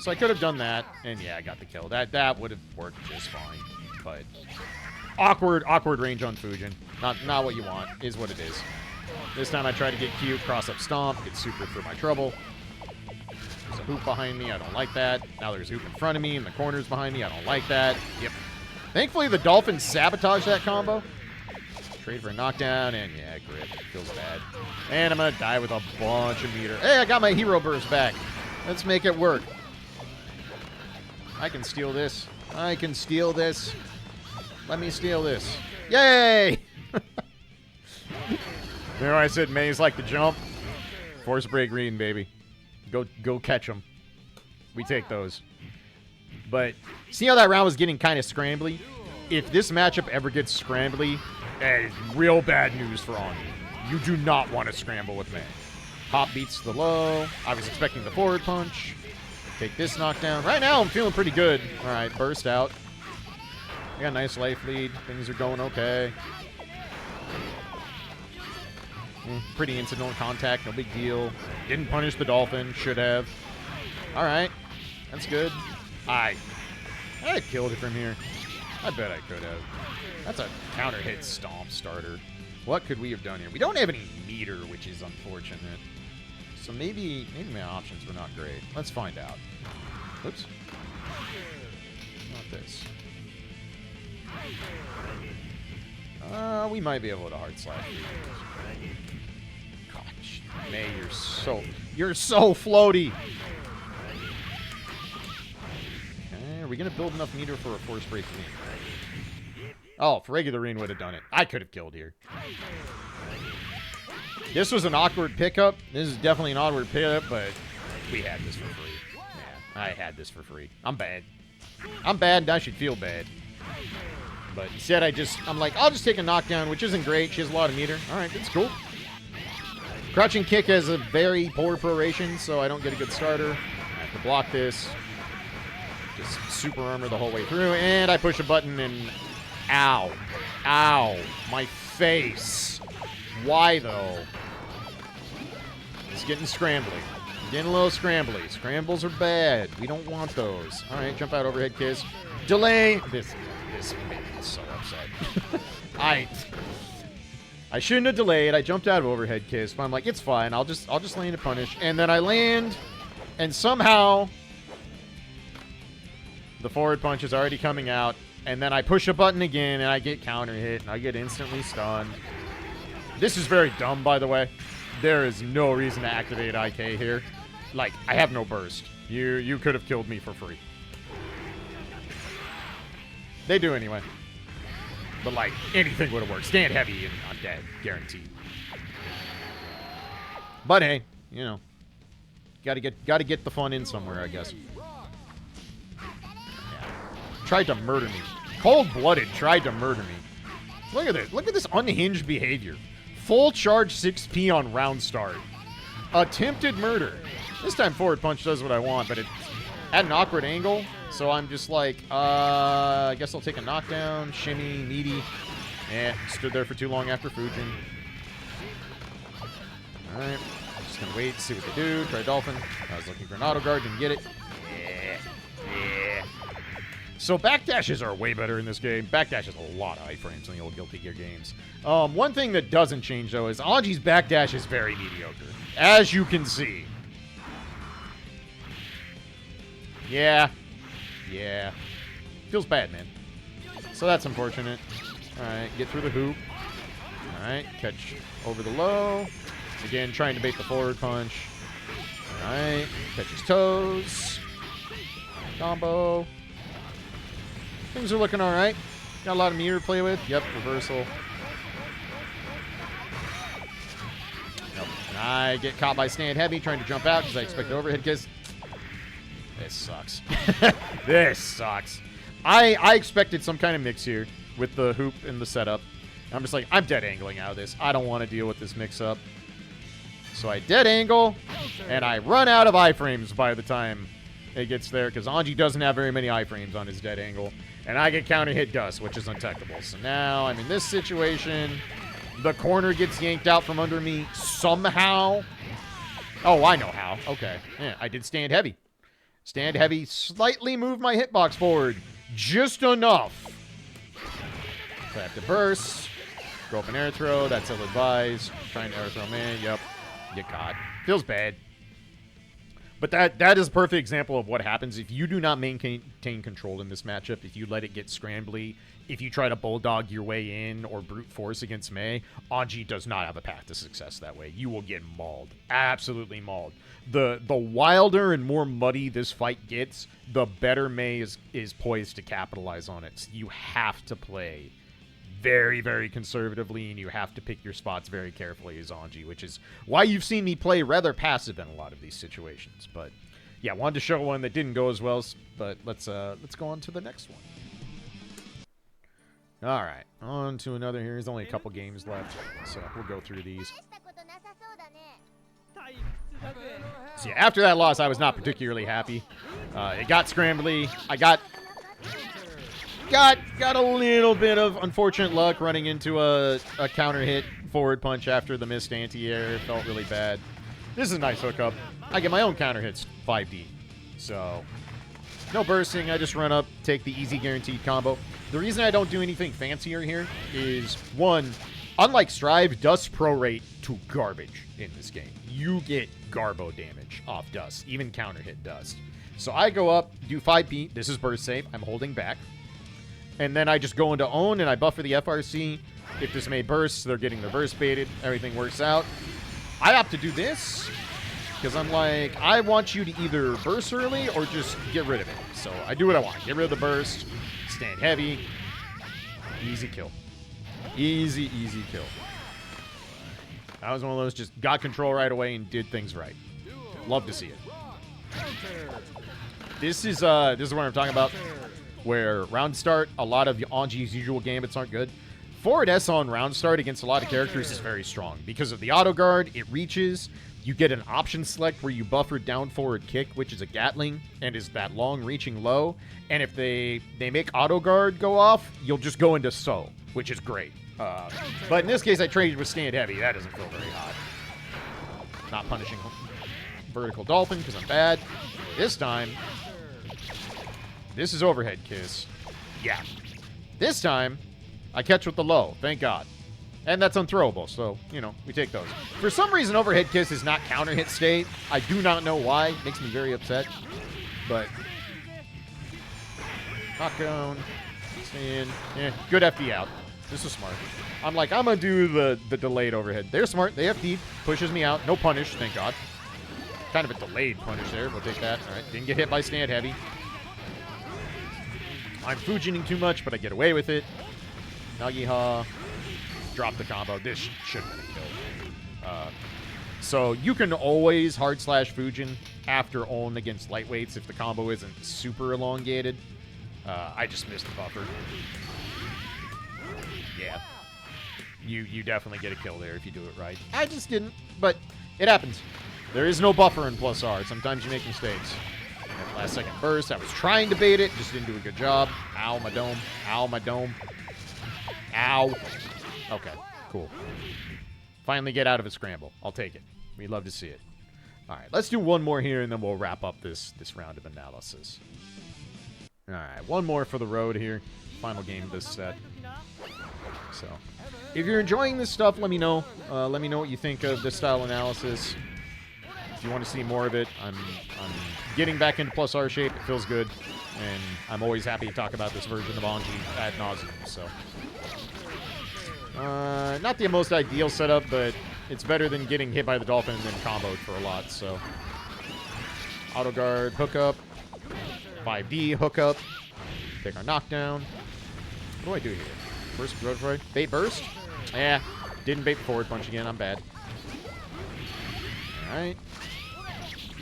A: So I could have done that, and yeah, I got the kill. That would have worked just fine. But awkward range on Fujin. Not what you want, is what it is. This time I try to get cute, cross up stomp, get super for my trouble. There's a hoop behind me, I don't like that. Now there's a hoop in front of me, and the corner's behind me, I don't like that. Yep. Thankfully the Dolphins sabotaged that combo. Trade for a knockdown, and yeah, grip. Feels bad. And I'm gonna die with a bunch of meter. Hey, I got my hero burst back. Let's make it work. I can steal this. I can steal this. Let me steal this. Yay! Remember I said Maze like to jump? Force break green, baby. Go catch them. We take those. But see how that round was getting kind of scrambly? If this matchup ever gets scrambly, that is real bad news for Anji. You do not want to scramble with me. Hop beats the low. I was expecting the forward punch. Take this knockdown. Right now, I'm feeling pretty good. All right, burst out. I got a nice life lead. Things are going okay. Pretty incidental contact, no big deal. Didn't punish the Dolphin, should have. All right, that's good. I killed it from here. I bet I could have. That's a counter hit stomp starter. What could we have done here? We don't have any meter, which is unfortunate. So maybe my options were not great. Let's find out. Oops. Not this. We might be able to hard slash. Gosh, May, you're so floaty. Okay, are we gonna build enough meter for a force break for me? Oh, if regular Reen would have done it. I could have killed here. This was an awkward pickup. This is definitely an awkward pickup, but we had this for free. Yeah, I had this for free. I'm bad. I'm bad, and I should feel bad. But instead, I'm like, I'll just take a knockdown, which isn't great. She has a lot of meter. All right, that's cool. Crouching kick has a very poor proration, so I don't get a good starter. I have to block this. Just super armor the whole way through, and I push a button, and ow. Ow. My face. Why, though? It's getting scrambly. Getting a little scrambly. Scrambles are bad. We don't want those. All right, jump out, overhead kiss. Delay. This made me so upset. I shouldn't have delayed. I jumped out of overhead kiss, but I'm like, it's fine. I'll just land a punish, and then I land, and somehow the forward punch is already coming out, and then I push a button again, and I get counter hit, and I get instantly stunned. This is very dumb, by the way. There is no reason to activate IK here. Like, I have no burst. You could have killed me for free. They do anyway. But, like, anything would have worked. Stand heavy and I'm dead. Guaranteed. But, hey, you know. Gotta get the fun in somewhere, I guess. Yeah. Tried to murder me. Cold-blooded tried to murder me. Look at this. Look at this unhinged behavior. Full charge 6P on round start. Attempted murder. This time forward punch does what I want, but it's at an awkward angle. So I'm just like, I guess I'll take a knockdown. Shimmy, meaty. Stood there for too long after Fujin. Alright. Just gonna wait, see what they do. Try Dolphin. I was looking for an auto guard, didn't get it. Yeah. So backdashes are way better in this game. Backdash is a lot of iframes in the old Guilty Gear games. One thing that doesn't change, though, is Anji's backdash is very mediocre. As you can see. Yeah. Yeah. Feels bad, man. So that's unfortunate. Alright, get through the hoop. Alright, catch over the low. Again, trying to bait the forward punch. Alright, catch his toes. Combo. Things are looking alright. Got a lot of meter to play with. Yep, reversal. Nope. And I get caught by stand heavy trying to jump out because I expect the overhead kiss. This sucks. This sucks. I expected some kind of mix here with the hoop and the setup. I'm just like, I'm dead angling out of this. I don't want to deal with this mix-up. So I dead angle, and I run out of iframes by the time it gets there, because Anji doesn't have very many iframes on his dead angle. And I get counter hit dust, which is untechable. So now I'm in this situation. The corner gets yanked out from under me somehow. Oh, I know how. Okay. Yeah, I did stand heavy. Stand heavy, slightly move my hitbox forward. Just enough. So I have to burst. Go up an air throw. That's ill-advised. Trying to air throw man. Yep. Get caught. Feels bad. But that is a perfect example of what happens if you do not maintain control in this matchup, if you let it get scrambly, if you try to bulldog your way in or brute force against Mei. Anji does not have a path to success that way. You will get mauled. Absolutely mauled. The wilder and more muddy this fight gets, the better Mei is poised to capitalize on it. So you have to play very, very conservatively, and you have to pick your spots very carefully as Anji, which is why you've seen me play rather passive in a lot of these situations. But yeah, wanted to show one that didn't go as well, but let's go on to the next one. All right, on to another here. There's only a couple games left, so we'll go through these. So yeah, after that loss, I was not particularly happy. It got scrambly. I got a little bit of unfortunate luck running into a counter hit forward punch after the missed anti-air. It felt really bad. This is a nice hookup. I get my own counter hits 5D. So no bursting. I just run up, take the easy guaranteed combo. The reason I don't do anything fancier here is, one, unlike Strive, dust prorate to garbage in this game. You get garbo damage off dust, even counter hit dust. So I go up, do 5P. This is burst safe. I'm holding back. And then I just go into own and I buffer the FRC. If this Mei bursts, they're getting their burst baited. Everything works out. I opt to do this because I'm like, I want you to either burst early or just get rid of it. So I do what I want. Get rid of the burst. Stand heavy. Easy kill. Easy, easy kill. That was one of those just got control right away and did things right. Love to see it. This is what I'm talking about. Where round start, a lot of Anji's usual gambits aren't good. Forward S on round start against a lot of characters is very strong. Because of the auto guard, it reaches. You get an option select where you buffer down forward kick, which is a Gatling, and is that long reaching low. And if they make auto guard go off, you'll just go into so, which is great. But in this case, I traded with stand heavy. That doesn't feel very hot. Not punishing vertical dolphin because I'm bad. This time, this is overhead kiss. Yeah. This time, I catch with the low. Thank God. And that's unthrowable, so, you know, we take those. For some reason, overhead kiss is not counter hit state. I do not know why. It makes me very upset. But knockdown. Stay in. Yeah, good FD out. This is smart. I'm like, I'm going to do the delayed overhead. They're smart. They FD. Pushes me out. No punish, thank God. Kind of a delayed punish there. We'll take that. All right. Didn't get hit by stand heavy. I'm Fujining too much, but I get away with it. Nagiha. Drop the combo. This should have been a kill. So you can always hard slash Fujin after own against lightweights if the combo isn't super elongated. I just missed the buffer. Yeah. You definitely get a kill there if you do it right. I just didn't, but it happens. There is no buffer in plus R. Sometimes you make mistakes. That last second burst, I was trying to bait it, just didn't do a good job. Ow, my dome. Ow, my dome. Ow. Okay, cool. Finally get out of a scramble. I'll take it. We'd love to see it. All right, let's do one more here, and then we'll wrap up this round of analysis. All right, one more for the road here. Final game of this set. So, if you're enjoying this stuff, let me know. Let me know what you think of this style analysis. If you want to see more of it, I'm getting back into plus R shape. It feels good, and I'm always happy to talk about this version of Anji ad nauseum. So. Not the most ideal setup, but it's better than getting hit by the dolphin and then comboed for a lot, so. Auto guard, hookup. 5D, hookup. Take our knockdown. What do I do here? First, bait burst? Yeah, didn't bait forward punch again. I'm bad. Alright.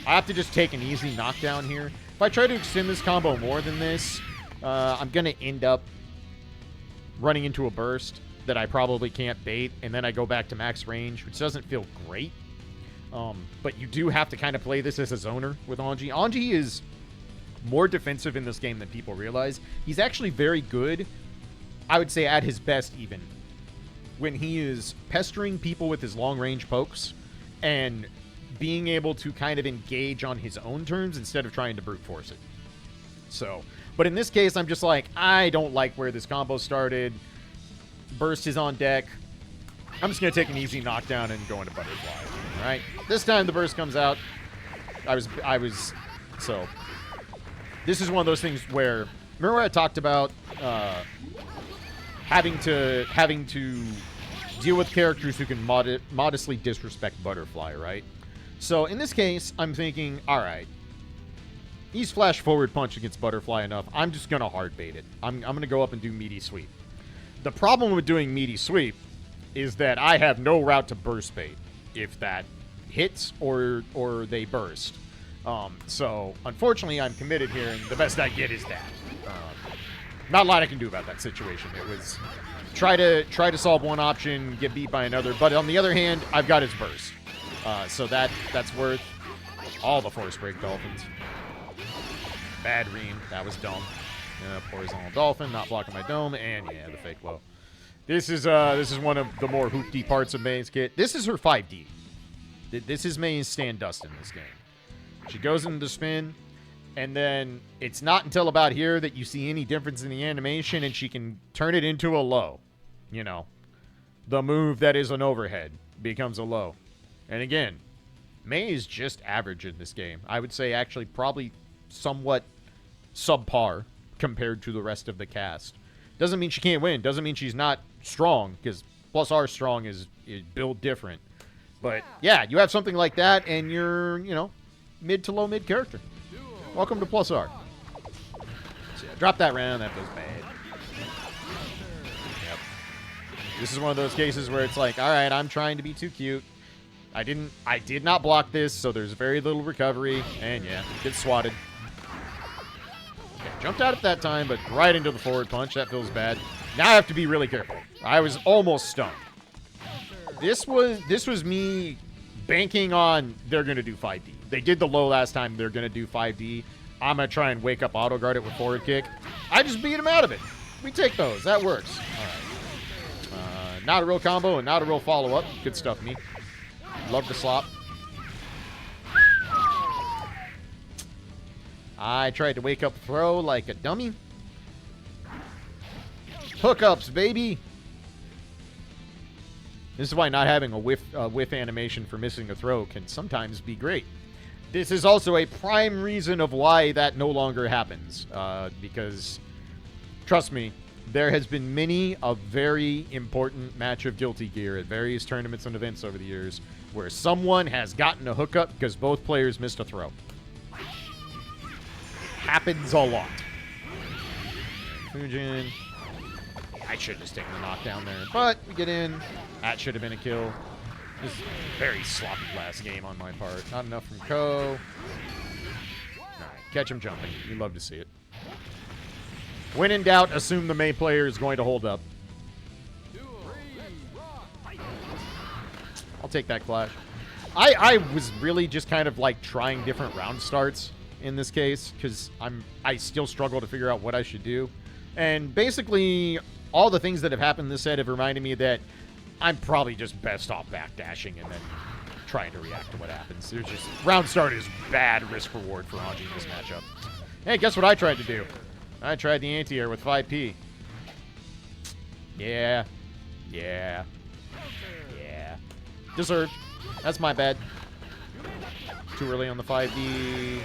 A: I have to just take an easy knockdown here. If I try to extend this combo more than this, I'm going to end up running into a burst that I probably can't bait, and then I go back to max range, which doesn't feel great. But you do have to kind of play this as a zoner with Anji. Anji is more defensive in this game than people realize. He's actually very good, I would say at his best even, when he is pestering people with his long-range pokes and being able to kind of engage on his own terms instead of trying to brute force it. So, but in this case, I'm just like, I don't like where this combo started. Burst is on deck. I'm just going to take an easy knockdown and go into butterfly. All right. This time the burst comes out. So this is one of those things where, remember where I talked about having to deal with characters who can modestly disrespect butterfly, right? So in this case, I'm thinking, all right, he's flash forward punch against butterfly enough. I'm just going to hard bait it. I'm going to go up and do meaty sweep. The problem with doing meaty sweep is that I have no route to burst bait if that hits or they burst. So unfortunately, I'm committed here, and the best I get is that. Not a lot I can do about that situation. It was try to solve one option, get beat by another. But on the other hand, I've got his burst, so that's worth all the force break dolphins. Bad ream, that was dumb. Horizontal dolphin, not blocking my dome, and yeah, the fake low. This is one of the more hoopty parts of May's kit. This is her 5D. This is May's stand dust in this game. She goes into the spin, and then it's not until about here that you see any difference in the animation, and she can turn it into a low. You know, the move that is an overhead becomes a low. And again, May is just average in this game. I would say actually probably somewhat subpar compared to the rest of the cast. Doesn't mean she can't win. Doesn't mean she's not strong, because plus R strong is built different. But yeah, you have something like that, and you're, you know, mid to low mid character. Welcome to plus R. So yeah, drop that round. That feels bad. Yep. This is one of those cases where it's like, all right, I'm trying to be too cute. I did not block this, so there's very little recovery, and yeah, get swatted. Okay, jumped out at that time, but right into the forward punch. That feels bad. Now I have to be really careful. I was almost stunned. This was me banking on they're going to do 5D. They did the low last time. They're going to do 5D. I'm going to try and wake up auto guard it with forward kick. I just beat him out of it. We take those. That works. All right. Not a real combo and not a real follow-up. Good stuff, me. Love the slop. I tried to wake up throw like a dummy. Hookups, baby. This is why not having a whiff animation for missing a throw can sometimes be great. This is also a prime reason of why that no longer happens. Because, trust me, there has been many a very important match of Guilty Gear at various tournaments and events over the years where someone has gotten a hookup because both players missed a throw. It happens a lot. Fujin. I should have just taken the knockdown there, but we get in. That should have been a kill. This is a very sloppy last game on my part. Not enough from Ko. All right, catch him jumping. You love to see it. When in doubt, assume the May player is going to hold up. I'll take that clash. I was really just kind of like trying different round starts in this case because I still struggle to figure out what I should do. And basically, all the things that have happened this set have reminded me that I'm probably just best off backdashing and then trying to react to what happens. There's just round start is bad risk reward for Anji in this matchup. Hey, guess what I tried to do? I tried the anti-air with 5P. Yeah. Deserved. That's my bad. Too early on the 5D.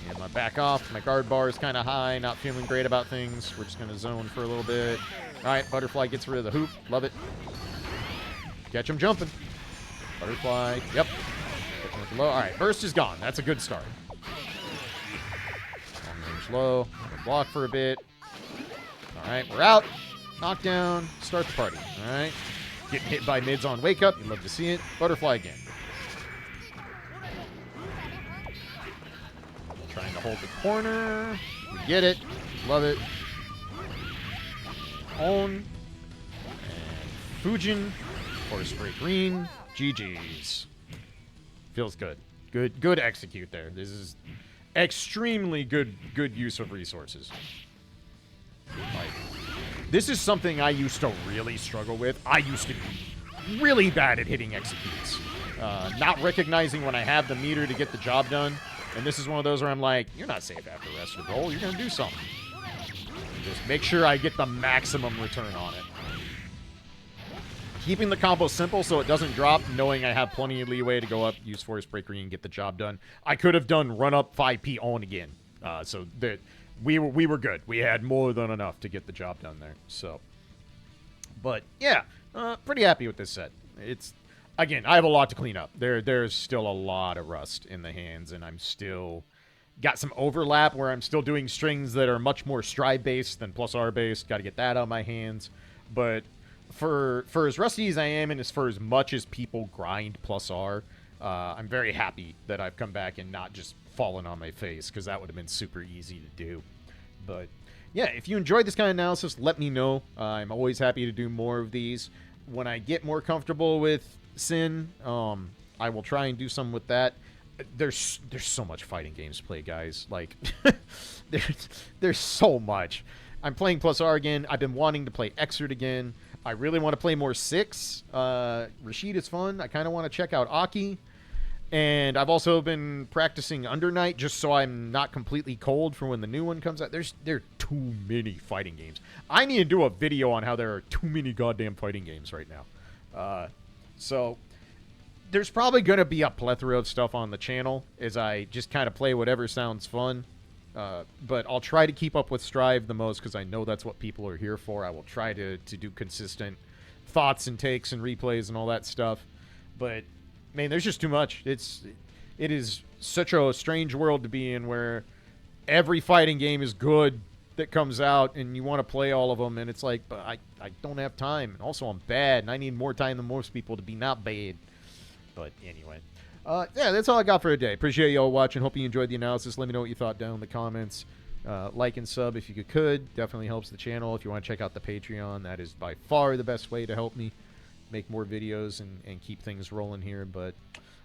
A: Yeah, my back off. My guard bar is kind of high. Not feeling great about things. We're just going to zone for a little bit. All right, butterfly gets rid of the hoop. Love it. Catch him jumping. Butterfly. Yep. Low. All right, burst is gone. That's a good start. Long range low. Block for a bit. All right, we're out. Knockdown. Start the party. All right. Getting hit by mids on wake up. You love to see it. Butterfly again. Trying to hold the corner. We get it. Love it. Own. And Fujin. Force break green. GG's. Feels good. Good execute there. This is extremely good use of resources. Like, this is something I used to really struggle with. I used to be really bad at hitting executes. not recognizing when I have the meter to get the job done. And this is one of those where I'm like, you're not safe after the rest of the roll. You're going to do something. Just make sure I get the maximum return on it. Keeping the combo simple so it doesn't drop, knowing I have plenty of leeway to go up, use Force Breaker and get the job done. I could have done run up 5p on again. So that we were good. We had more than enough to get the job done there. So, but yeah, pretty happy with this set. It's, again, I have a lot to clean up. There's still a lot of rust in the hands, and I'm still got some overlap where I'm still doing strings that are much more stride based than plus R based. Got to get that out of my hands. But for as rusty as I am, and for as much as people grind plus R, I'm very happy that I've come back and not just fallen on my face, because that would have been super easy to do. But yeah, if you enjoyed this kind of analysis, let me know. I'm always happy to do more of these. When I get more comfortable with Sin, I will try and do some with that. There's so much fighting games to play, guys. Like, there's so much. I'm playing plus R again. I've been wanting to play Exert again. I really want to play more 6. Rashid is fun. I kind of want to check out Aki. And I've also been practicing Under Night just so I'm not completely cold for when the new one comes out. There are too many fighting games. I need to do a video on how there are too many goddamn fighting games right now. So there's probably going to be a plethora of stuff on the channel as I just kind of play whatever sounds fun. But I'll try to keep up with Strive the most because I know that's what people are here for. I will try to do consistent thoughts and takes and replays and all that stuff. But, man, there's just too much. It is such a strange world to be in where every fighting game is good that comes out and you want to play all of them. And it's like, but I don't have time. And also, I'm bad, and I need more time than most people to be not bad. But anyway. Yeah, that's all I got for today. Appreciate you all watching. Hope you enjoyed the analysis. Let me know what you thought down in the comments. Like and sub if you could. Definitely helps the channel. If you want to check out the Patreon, that is by far the best way to help me make more videos and keep things rolling here. But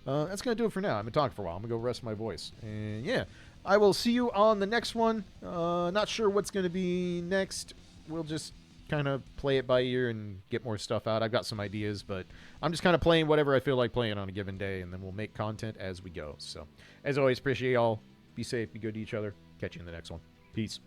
A: that's going to do it for now. I've been talking for a while. I'm going to go rest my voice. And yeah, I will see you on the next one. Not sure what's going to be next. We'll just kind of play it by ear and get more stuff out. I've got some ideas, but I'm just kind of playing whatever I feel like playing on a given day, and then we'll make content as we go. So, as always, appreciate y'all. Be safe, be good to each other. Catch you in the next one. Peace.